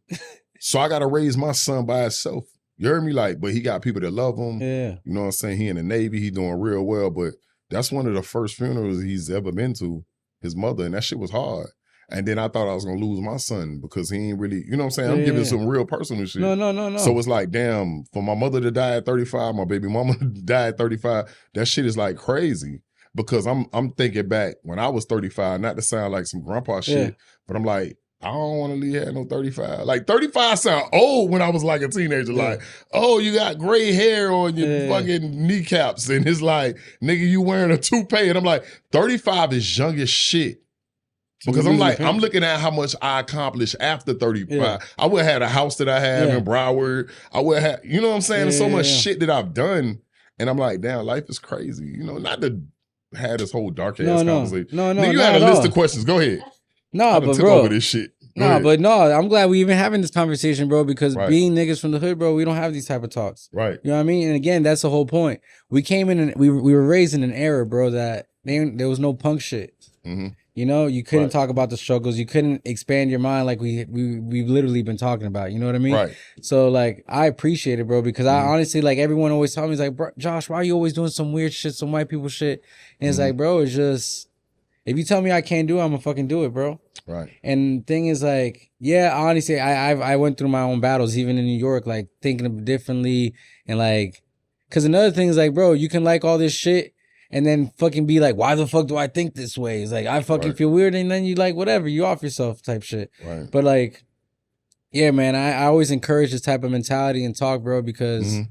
So I gotta raise my son by himself. You heard me? Like, but he got people that love him. Yeah. You know what I'm saying? He in the Navy, he doing real well, but that's one of the first funerals he's ever been to, his mother, and that shit was hard. And then I thought I was gonna lose my son because he ain't really, you know what I'm saying? I'm giving some real personal shit. No. So it's like, damn, for my mother to die at 35, my baby mama to die at 35, that shit is like crazy. Because I'm thinking back when I was 35, not to sound like some grandpa shit, but I'm like, I don't want to leave at no 35. Like 35 sound old when I was like a teenager. Like, oh, you got gray hair on your fucking kneecaps. And it's like, nigga, you wearing a toupee. And I'm like, 35 is young as shit. Because I'm like, I'm looking at how much I accomplished after 35. Yeah. I would have had a house that I have in Broward. I would have, you know what I'm saying? There's so much shit that I've done. And I'm like, damn, life is crazy. You know, not to have this whole dark ass conversation. No, you had a list of questions. Go ahead. No, but bro, over this shit. No, but no, I'm glad we even having this conversation, bro, because Right. being niggas from the hood, bro, we don't have these type of talks. Right. You know what I mean? And again, that's the whole point. We came in and we were raised in an era, bro, that there was no punk shit. Mm-hmm. You know, you couldn't Right. talk about the struggles. You couldn't expand your mind like we've literally been talking about. You know what I mean? Right. So like, I appreciate it, bro, because I Mhm. honestly, like, everyone always tells me, is like, bro, Josh, why are you always doing some weird shit, some white people shit? And it's Mhm. like, bro, it's just, if you tell me I can't do it, I'm gonna fucking do it, bro. Right. And thing is, like, yeah, honestly, I went through my own battles, even in New York, like thinking of differently, and like, cause another thing is like, bro, you can like all this shit and then fucking be like, why the fuck do I think this way? It's like, I fucking Right. feel weird, and then you like, whatever, you off yourself type shit. Right. But like, yeah, man, I always encourage this type of mentality and talk, bro, because Mhm.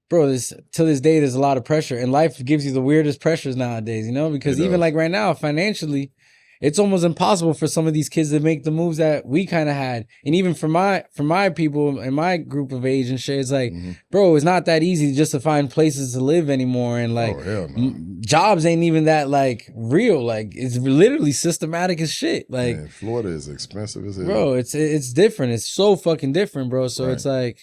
bro, till this day, there's a lot of pressure, and life gives you the weirdest pressures nowadays, you know, because It even does. like right now, financially, it's almost impossible for some of these kids to make the moves that we kind of had. And even for my people and my group of age and shit, it's like, Mhm. bro, it's not that easy just to find places to live anymore. And like, Oh, hell no. jobs ain't even that like real. Like, it's literally systematic as shit. Like, Man, Florida is expensive as hell. bro, it's different. It's so fucking different, bro. So Right. it's like,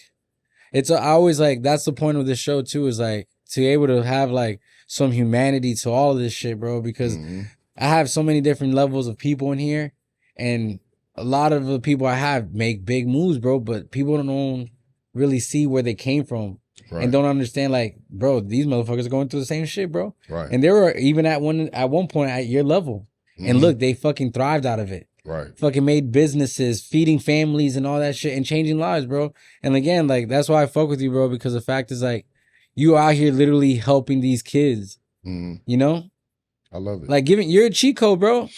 I always like, that's the point of this show too, is like to be able to have like some humanity to all of this shit, bro, because Mhm. I have so many different levels of people in here, and a lot of the people I have make big moves, bro, but people don't really see where they came from. Right. And don't understand, like, bro, these motherfuckers are going through the same shit, bro. Right. And they were even at one point at your level. And Mhm. look, they fucking thrived out of it. Right. Fucking made businesses, feeding families and all that shit, and changing lives, bro. And again, like, that's why I fuck with you, bro, because the fact is, like, you out here literally helping these kids. Mhm. You know? I love it. Like, you're a cheat code, bro.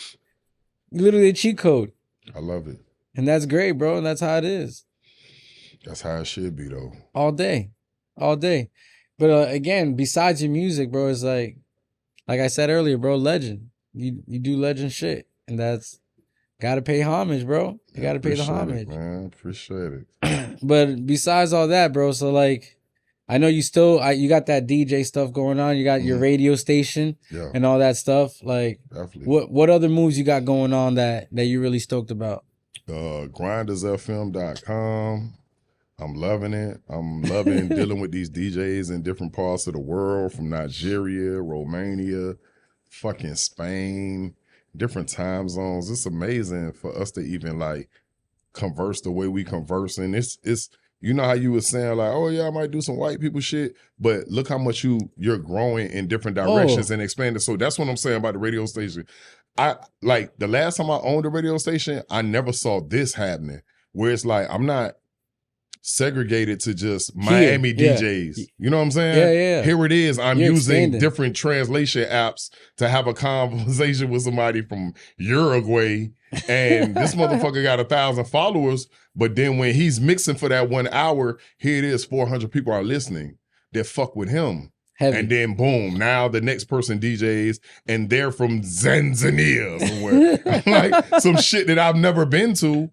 You're literally a cheat code. I love it. And that's great, bro. And that's how it is. That's how it should be, though. All day. All day. But again, besides your music, bro, it's like I said earlier, bro, legend. You do legend shit. And that's gotta pay homage, bro. You gotta pay the homage. It, man. Appreciate it. But besides all that, bro, so like, I know you still, you got that DJ stuff going on. You got your radio station and all that stuff. Like, definitely. What other moves you got going on that you really stoked about? Grindersfm.com. I'm loving it. I'm loving dealing with these DJs in different parts of the world, from Nigeria, Romania, fucking Spain, different time zones. It's amazing for us to even like converse the way we converse. And it's you know how you were saying like, oh yeah, I might do some white people shit, but look how much you're growing in different directions and expanding. So that's what I'm saying about the radio station. I like the last time I owned a radio station, I never saw this happening, where it's like I'm not segregated to just Miami DJs. You know what I'm saying? Yeah. Here it is. I'm using expanding. different translation apps to have a conversation with somebody from Uruguay. And this motherfucker got 1,000 followers. But then when he's mixing for that 1 hour, here it is, 400 people are listening that fuck with him. Heavy. And then boom, now the next person DJs and they're from Zanzibar somewhere. Like some shit that I've never been to.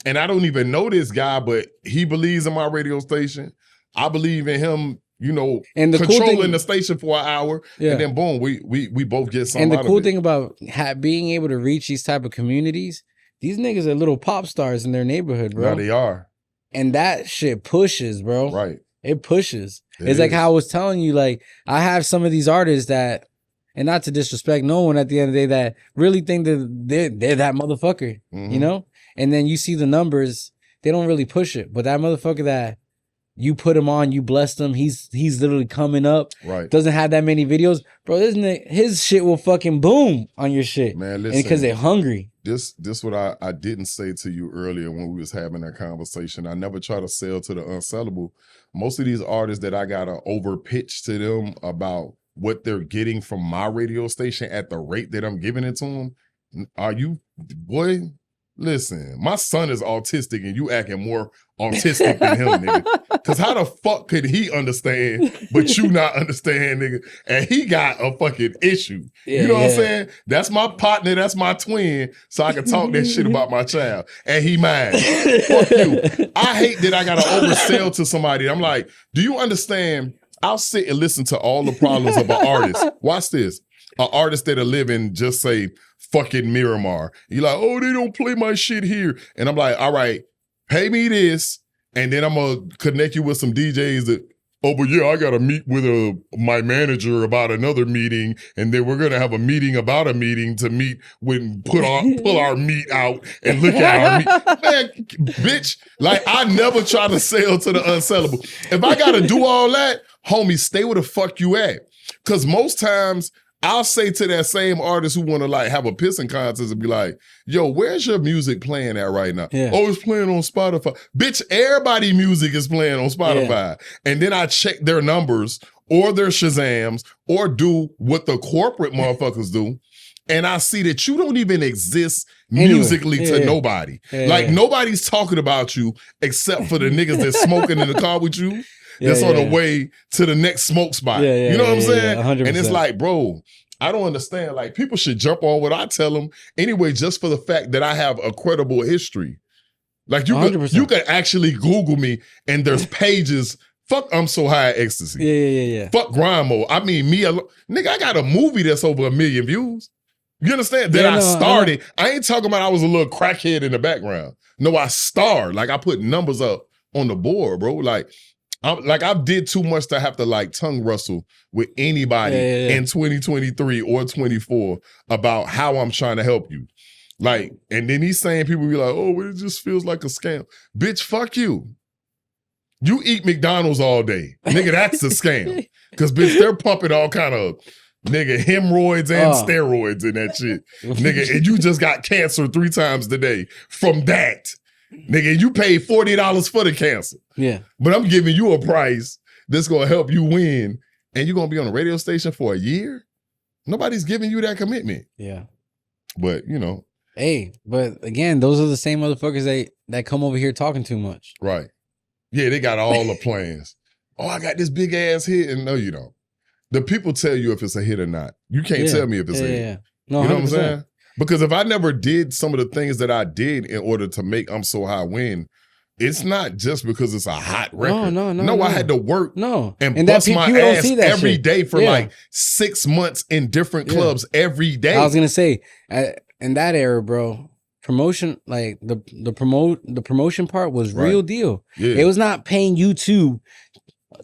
And I don't even know this guy, but he believes in my radio station. I believe in him, you know, and the controlling cool thing, the station for an hour. Yeah. And then boom, we both get something. And the out cool of it. thing about being able to reach these type of communities, these niggas are little pop stars in their neighborhood, bro. Now they are. And that shit pushes, bro. Right. It pushes. It's like how I was telling you, like, I have some of these artists that, and not to disrespect no one at the end of the day, that really think that they're that motherfucker, you know? And then you see the numbers, they don't really push it. But that motherfucker that you put him on, you blessed him, he's literally coming up. Right. Doesn't have that many videos. Bro, isn't it, his shit will fucking boom on your shit. Man, listen. Because they're hungry. This what I didn't say to you earlier when we was having that conversation. I never try to sell to the unsellable. Most of these artists that I gotta over pitch to them about what they're getting from my radio station at the rate that I'm giving it to them. Are you, boy? Listen, my son is autistic and you acting more autistic than him, nigga. Cause how the fuck could he understand, but you not understand, nigga? And he got a fucking issue. You know what I'm saying? That's my partner, that's my twin, so I can talk that shit about my child. And he mine. Fuck you. I hate that I gotta oversell to somebody. I'm like, do you understand I'll sit and listen to all the problems of an artist. Watch this. An artist that are living, just say, fucking Miramar. You're like, oh, they don't play my shit here. And I'm like, all right, pay me this, and then I'm going to connect you with some DJs that, oh, but yeah, I got to meet with my manager about another meeting, and then we're going to have a meeting about a meeting to meet when pull our meat out and look at our meat. Man, bitch, like I never try to sell to the unsellable. If I got to do all that, homie, stay where the fuck you at. Because most times I'll say to that same artist who want to like have a pissing contest and be like, yo, where's your music playing at right now? Yeah. Oh, it's playing on Spotify. Bitch, everybody music is playing on Spotify. Yeah. And then I check their numbers or their Shazams or do what the corporate motherfuckers do. And I see that you don't even exist musically to nobody. Like nobody's talking about you except for the niggas that's smoking in the car with you. That's on the way to the next smoke spot. You know what I'm saying? 100%. And it's like, bro, I don't understand. Like, people should jump on what I tell them anyway, just for the fact that I have a credible history. Like, you could actually Google me and there's pages. Fuck, I'm so high at ecstasy. Yeah. Fuck grind mode. I mean, nigga, I got a movie that's over 1 million views. You understand? That I started. I ain't talking about I was a little crackhead in the background. No, I starred. Like, I put numbers up on the board, bro. Like, I did too much to have to like tongue wrestle with anybody in 2023 or 24 about how I'm trying to help you. Like, and then he's saying people be like, oh, it just feels like a scam. Bitch, fuck you. You eat McDonald's all day. Nigga, that's a scam. Because, bitch, they're pumping all kind of, nigga, hemorrhoids and steroids in that shit. Nigga, and you just got cancer 3 times a day from that. Nigga, you paid $40 for the cancer. Yeah. But I'm giving you a price that's going to help you win, and you're going to be on a radio station for a year? Nobody's giving you that commitment. Yeah. But, you know. Hey, but again, those are the same motherfuckers that come over here talking too much. Right. Yeah, they got all the plans. Oh, I got this big ass hit, and no, you don't. The people tell you if it's a hit or not. You can't tell me if it's a hit. Yeah. No, you know 100%. What I'm saying? Because if I never did some of the things that I did in order to make I'm So High win, it's not just because it's a hot record. No, I had to work and bust my ass every day for like 6 months in different clubs every day. I was gonna say, in that era, bro, promotion, like the promotion part was real deal. Yeah. It was not paying YouTube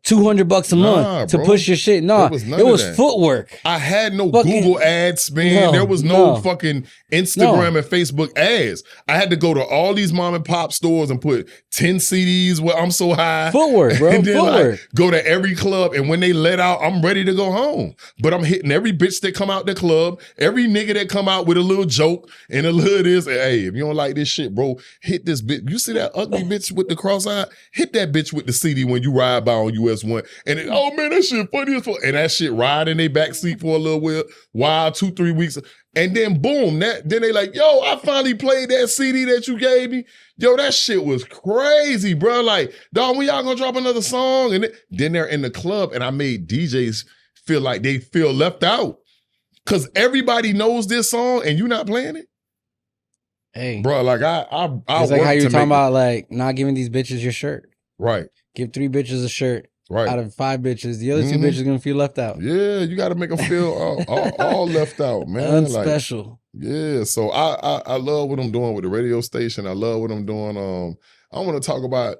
$200 a month to push your shit. No, it was footwork. I had no Google ads, man. There was no fucking Instagram and Facebook ads. I had to go to all these mom and pop stores and put 10 CDs where I'm So High. Footwork, bro. And then like go to every club, and when they let out, I'm ready to go home. But I'm hitting every bitch that come out the club, every nigga that come out with a little joke and a little this. Hey, if you don't like this shit, bro, hit this bitch. You see that ugly bitch with the cross-eye? Hit that bitch with the CD when you ride by on US 1. And it, oh man, that shit funny as fuck. And that shit ride in their backseat for a little while, 2-3 weeks. And then boom, then they like, yo, I finally played that CD that you gave me. Yo, that shit was crazy, bro. Like, dog, when y'all gonna drop another song? And then they're in the club, and I made DJs feel like they feel left out. Cause everybody knows this song and you not playing it. Hey. Bro, like I it's like how you're talking about like not giving these bitches your shirt. Right. Give 3 bitches a shirt. Right. Out of 5 bitches, the other 2 bitches are gonna feel left out. Yeah, you got to make them feel all left out, man. Unspecial. Like, yeah, so I love what I'm doing with the radio station. I love what I'm doing. I want to talk about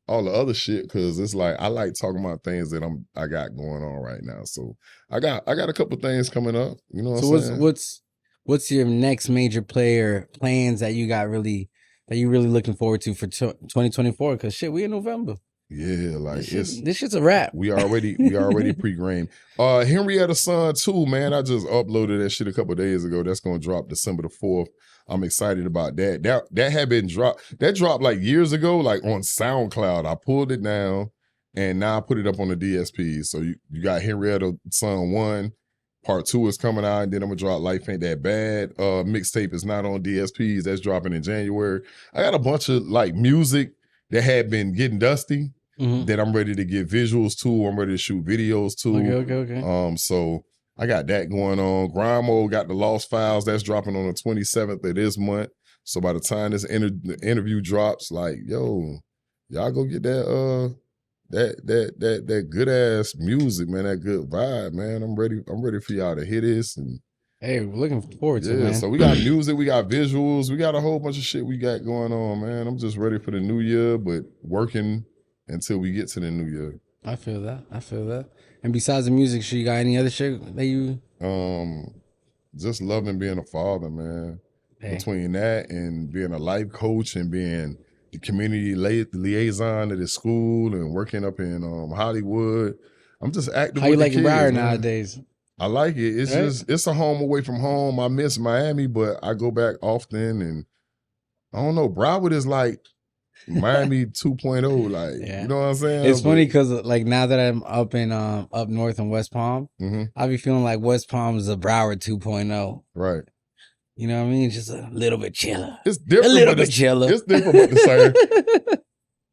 all the other shit because it's like I like talking about things that I got going on right now. So I got a couple things coming up. You know. So what's your next major plans that you're really looking forward to for 2024? Because shit, we in November. Yeah, like this shit's a wrap. We already pre-game. Henrietta's Son 2, man. I just uploaded that shit a couple of days ago. That's gonna drop December the 4th. I'm excited about that. That had been dropped. That dropped like years ago, like on SoundCloud. I pulled it down and now I put it up on the DSP. So you got Henrietta's Son 1. Part 2 is coming out, and then I'm gonna drop Life Ain't That Bad. Mixtape is not on DSPs. That's dropping in January. I got a bunch of like music that had been getting dusty. Mm-hmm. That I'm ready to get visuals to. I'm ready to shoot videos to. Okay. So I got that going on. Grind Mode got the Lost Files. That's dropping on the 27th of this month. So by the time this interview drops, like, yo, y'all go get that that good ass music, man, that good vibe, man. I'm ready for y'all to hear this. And hey, we're looking forward to it, man. So we got music, we got visuals, we got a whole bunch of shit we got going on, man. I'm just ready for the new year, but working until we get to the new year. I feel that. And besides the music shit, you got any other shit that you just loving being a father, man. Hey. Between that and being a life coach and being the community liaison at the school and working up in Hollywood, I'm just active. How you like Broward nowadays? I like it. It's just it's a home away from home. I miss Miami, but I go back often, and I don't know. Broward is like Miami 2.0, like you know what I'm saying? It's funny because like now that I'm up in up north in West Palm, I be feeling like West Palm is a Broward 2.0. Right. You know what I mean? Just a little bit chiller. It's different. A little bit chiller. It's different, but the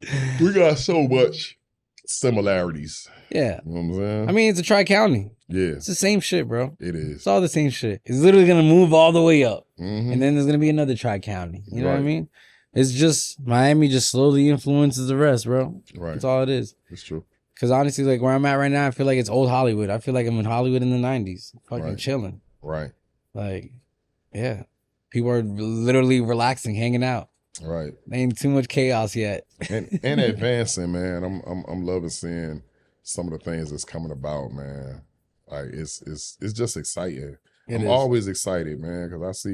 same. We got so much similarities. Yeah. You know what I'm saying? I mean, it's a tri-county. Yeah. It's the same shit, bro. It is. It's all the same shit. It's literally going to move all the way up. And then there's going to be another tri-county. You know what I mean? It's just, Miami just slowly influences the rest, bro. Right. That's all it is. It's true. Because honestly, like where I'm at right now, I feel like it's old Hollywood. I feel like I'm in Hollywood in the 90s. Fucking chilling. Right. Like, yeah. People are literally relaxing, hanging out. Right. There ain't too much chaos yet. and advancing, man. I'm loving seeing some of the things that's coming about, man. Like it's just exciting. I'm always excited, man, because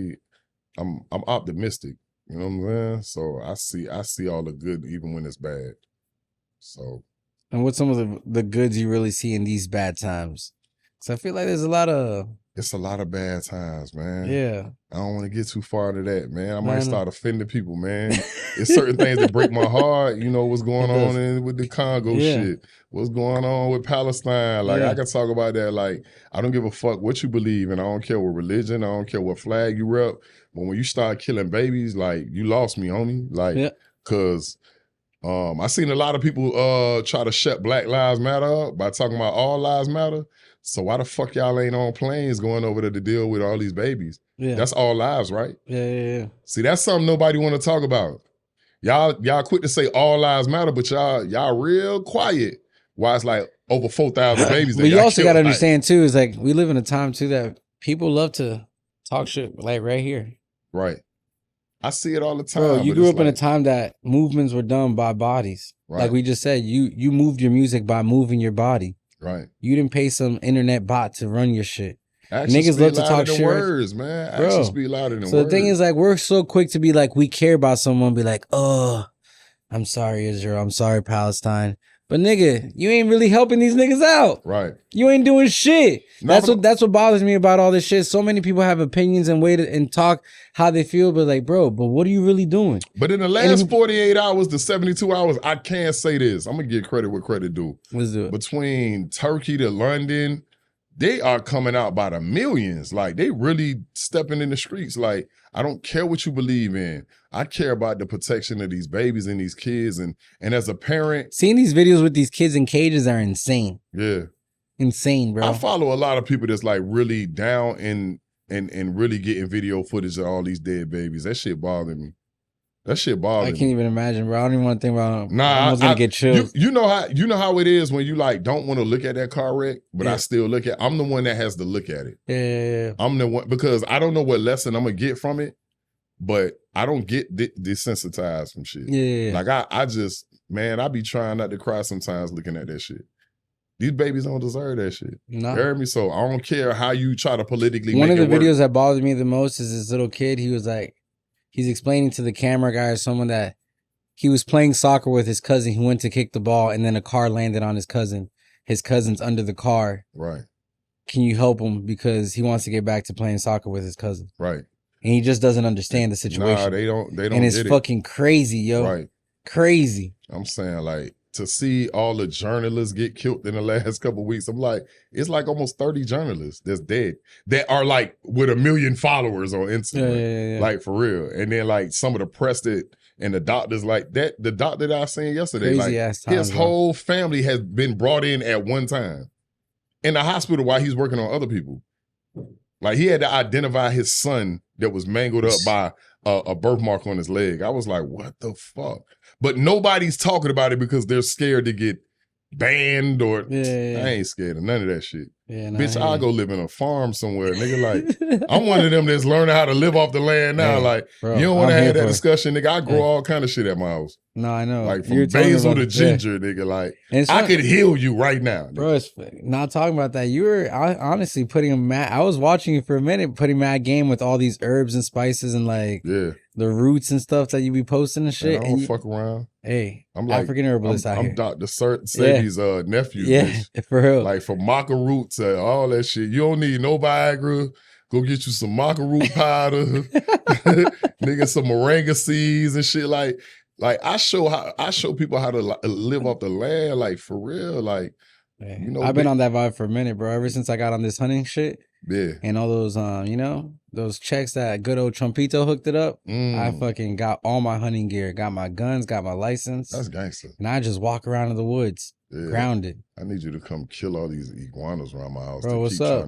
I'm optimistic. You know what I'm saying? So I see all the good even when it's bad. So. And what's some of the goods you really see in these bad times? So I feel like there's a lot of. It's a lot of bad times, man. Yeah. I don't want to get too far into that, man. I might start offending people, man. It's certain things that break my heart. You know what's going on with the Congo shit. What's going on with Palestine. Like, I can talk about that. Like, I don't give a fuck what you believe in. I don't care what religion. I don't care what flag you rep. But when you start killing babies, like, you lost me, homie. Like, because I seen a lot of people try to shut Black Lives Matter up by talking about all lives matter. So why the fuck y'all ain't on planes going over there to deal with all these babies? Yeah. That's all lives, right? Yeah. See, that's something nobody want to talk about. Y'all quick to say all lives matter, but y'all real quiet. Why it's like over 4,000 babies. But you also got to understand too, is like we live in a time too that people love to talk shit like right here. Right. I see it all the time. Bro, you grew up in a time that movements were done by bodies. Right. Like we just said, you moved your music by moving your body. Right. You didn't pay some internet bot to run your shit. Actions niggas love to talk shit. Words, man. Actions be louder than words. So the thing is, like, we're so quick to be like, we care about someone, be like, oh, I'm sorry, Israel. I'm sorry, Palestine. But nigga, you ain't really helping these niggas out. Right. You ain't doing shit. That's what bothers me about all this shit. So many people have opinions and talk how they feel, but like, bro, but what are you really doing? But in the last 48 hours to 72 hours, I can't say this. I'm gonna give credit where credit due. Let's do it. Between Turkey to London, they are coming out by the millions. Like, they really stepping in the streets. Like, I don't care what you believe in. I care about the protection of these babies and these kids. And as a parent, seeing these videos with these kids in cages are insane. Yeah. Insane, bro. I follow a lot of people that's like really down and really getting video footage of all these dead babies. That shit bothered me. That shit bothered me. I can't even imagine, bro. I don't even want to think about it. I was gonna get chills. You know how it is when you like don't want to look at that car wreck, but I still look at. I'm the one that has to look at it. Yeah. I'm the one because I don't know what lesson I'm gonna get from it, but I don't get desensitized from shit. Yeah. Like I just, man, I be trying not to cry sometimes looking at that shit. These babies don't deserve that shit. No. You heard me? So I don't care how you try to politically One make it of the work. videos that bothered me the most is this little kid. He was like, he's explaining to the camera guy or someone that he was playing soccer with his cousin. He went to kick the ball and then a car landed on his cousin. His cousin's under the car. Right. Can you help him? Because he wants to get back to playing soccer with his cousin. Right. And he just doesn't understand the situation. Nah, they don't and it's fucking crazy, yo. Right. Crazy. I'm saying, like, to see all the journalists get killed in the last couple of weeks, I'm like, it's like almost 30 journalists that's dead that are like with 1 million followers on Instagram. Yeah. Like, for real. And then like some of the press that and the doctors like that, the doctor that I seen yesterday, crazy like ass time, his whole family has been brought in at one time in the hospital while he's working on other people. Like, he had to identify his son that was mangled up by a birthmark on his leg. I was like, what the fuck? But nobody's talking about it because they're scared to get banned or Yeah. I ain't scared of none of that shit. Yeah, nah, Bitch, I'll go live in a farm somewhere, nigga. Like, I'm one of them that's learning how to live off the land now. Hey, like, bro, you don't want to I'm here have that for it. discussion, nigga. I grow Hey. all kind of shit at my house. No, I know. Like, You're from talking basil about to ginger, nigga. Like, And I could heal you right now, nigga. bro, it's not talking about that. You were honestly putting a mad. I was watching you for a minute, putting mad game with all these herbs and spices and like the roots and stuff that you be posting and shit. Man, I don't fuck around. Hey, I'm like African herbalist out here. I'm Dr. Sadie's nephew. Yeah, bitch. for real. Like from maca roots, all that shit. You don't need no Viagra. Go get you some maca root powder, nigga, some moringa seeds and shit. Like I show people how to live off the land, like for real. Like, you know, I've been on that vibe for a minute, bro. Ever since I got on this hunting shit. Yeah. And all those, you know, those checks that good old Trumpito hooked it up. I fucking got all my hunting gear, got my guns, got my license. That's gangster. And I just walk around in the woods, grounded. I need you to come kill all these iguanas around my house. Bro, what's up?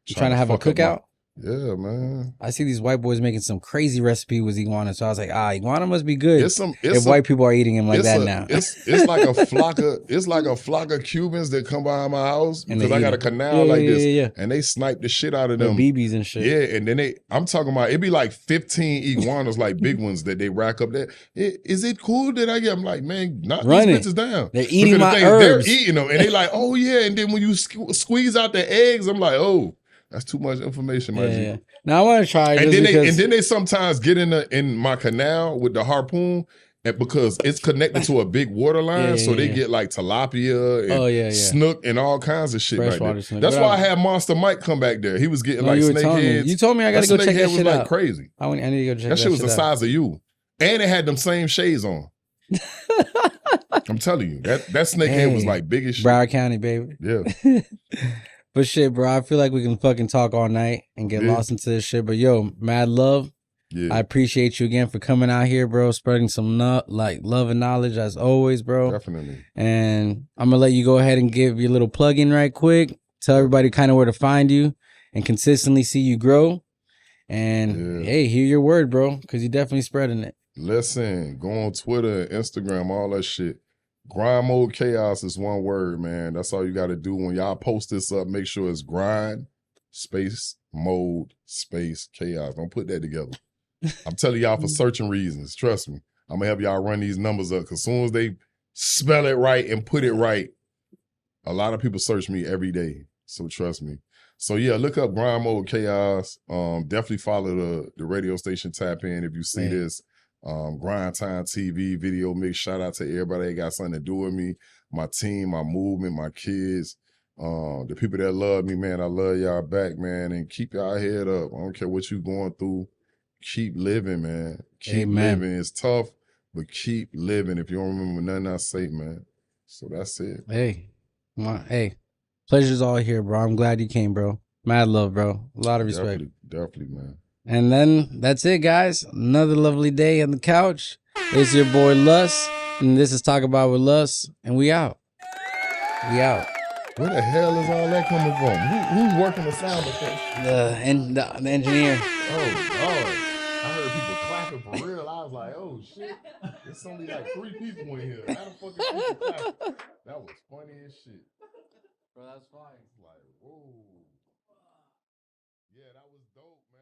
You trying to have a cookout? Yeah, man. I see these white boys making some crazy recipe with iguana, so I was like, iguana must be good. It's white people are eating them like that now. It's like a flock of Cubans that come behind my house because I got a canal like this, and they snipe the shit out of them BBs and shit. Yeah, and then I'm talking about it be like 15 iguanas, like big ones that they rack up there. Is it cool that I get? I'm like, man, knock these bitches down. They're eating my herbs. They're eating them, and they like, oh yeah, and then when you squeeze out the eggs, I'm like, oh. That's too much information, my G. Yeah. Now I want to try it. And then they sometimes get in my canal with the harpoon, and because it's connected to a big water line, so they get like tilapia and snook and all kinds of shit right there. That's why I had Monster Mike come back there. He was getting like snakeheads. You told me I got to go check that shit out. Like crazy. I need to go check that shit was the size of you, and it had them same shades on. I'm telling you, that snakehead was like big as shit. Broward County, baby. Yeah. But shit, bro, I feel like we can fucking talk all night and get lost into this shit. But yo, mad love. Yeah. I appreciate you again for coming out here, bro, spreading some love and knowledge as always, bro. Definitely. And I'm gonna let you go ahead and give your little plug in right quick. Tell everybody kind of where to find you and consistently see you grow. And hey, hear your word, bro, because you're definitely spreading it. Listen, go on Twitter, Instagram, all that shit. Grind Mode Chaos is one word, man. That's all you got to do. When y'all post this up, make sure it's grind, space, mode, space, chaos. Don't put that together. I'm telling y'all for searching reasons. Trust me. I'm going to have y'all run these numbers up because as soon as they spell it right and put it right, a lot of people search me every day. So trust me. So yeah, look up Grind Mode Chaos. Definitely follow the radio station Tap In if you see this. Grind Time TV video mix. Shout out to everybody that got something to do with me, my team, my movement, my kids, the people that love me, man. I love y'all back, man, and keep y'all head up. I don't care what you going through. Keep living, man. Keep living. It's tough, but keep living. If you don't remember nothing I say, man. So that's it. Hey, hey, pleasure's all here, bro. I'm glad you came, bro. Mad love, bro. A lot of respect. Definitely, man. And then that's it, guys. Another lovely day on the couch. It's your boy Lust, and this is Talk About with Lust, and we out. We out. Where the hell is all that coming from? Who's working the sound effect? The engineer. Oh, Lord. I heard people clapping for real. I was like, oh, shit. There's only like 3 people in here. How the fuck is people clapping? That was funny as shit. Bro, that's fine. Like, whoa. Yeah, that was dope, man.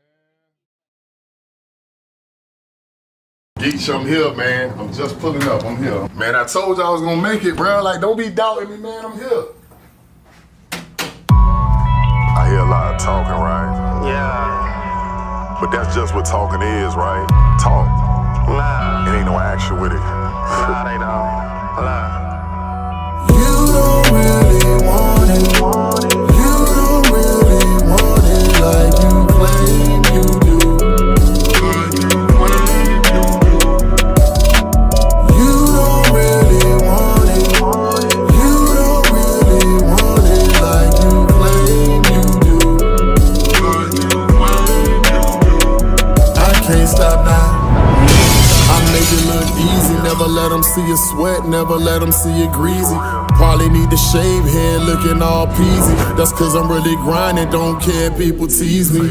Geech, I'm here, man. I'm just pulling up. I'm here. Man, I told you I was gonna make it, bro. Like, don't be doubting me, man. I'm here. I hear a lot of talking, right? Yeah. But that's just what talking is, right? Talk. Nah. It ain't no action with it. Nah, they don't. Nah. You don't really want it. You don't really want it like you claim you do. Never let them see you sweat, never let them see you greasy. Probably need to shave head looking all peasy. That's cause I'm really grinding, don't care if people tease me.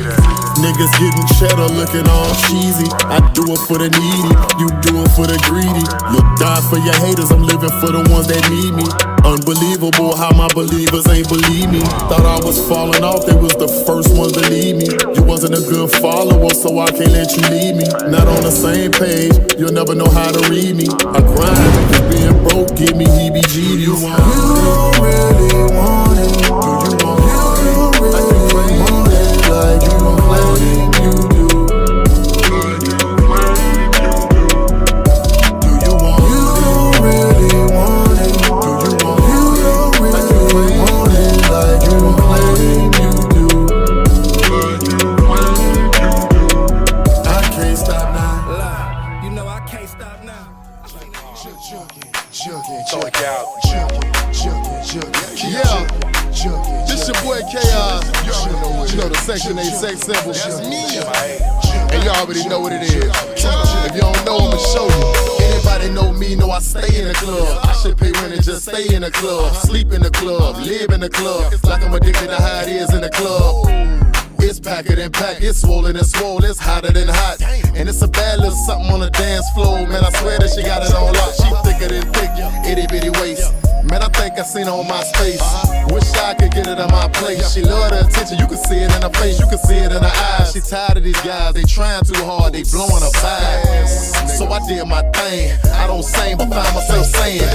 Niggas getting cheddar looking all cheesy. I do it for the needy, you do it for the greedy. You'll die for your haters, I'm living for the ones that need me. Unbelievable how my believers ain't believe me. Thought I was falling off, they was the first ones to leave me. You wasn't a good follower, so I can't let you leave me. Not on the same page, you'll never know how to read me. I grind, cause being broke give me heebie-jeebies. You don't really want it. Do you want it? I can claim it like you don't claim you do. Do you want it? You don't really want it. Do you want it? You don't really want it like you don't claim you do. I can't stop now. You know I can't stop now. Yeah, this your boy Chaos. You know the Section 8 sex symbol. And you already know what it is. If you don't know, I'ma show you. Anybody know me, know I stay in the club. I should pay rent and just stay in the club. Sleep in the club, live in the club. It's like I'm addicted to how it is in the club. It's packer than pack, it's swollen and swole, it's hotter than hot. And it's a bad little something on the dance floor. Man, I swear that she got it on lock. She thicker than thick, itty bitty waist. Man, I think I seen her on my space. Wish I could get it on my place. She love the attention, you can see it in her face, you can see it in her eyes. She tired of these guys, they trying too hard, they blowing her vibe. So I did my thing, I don't sing but find myself saying,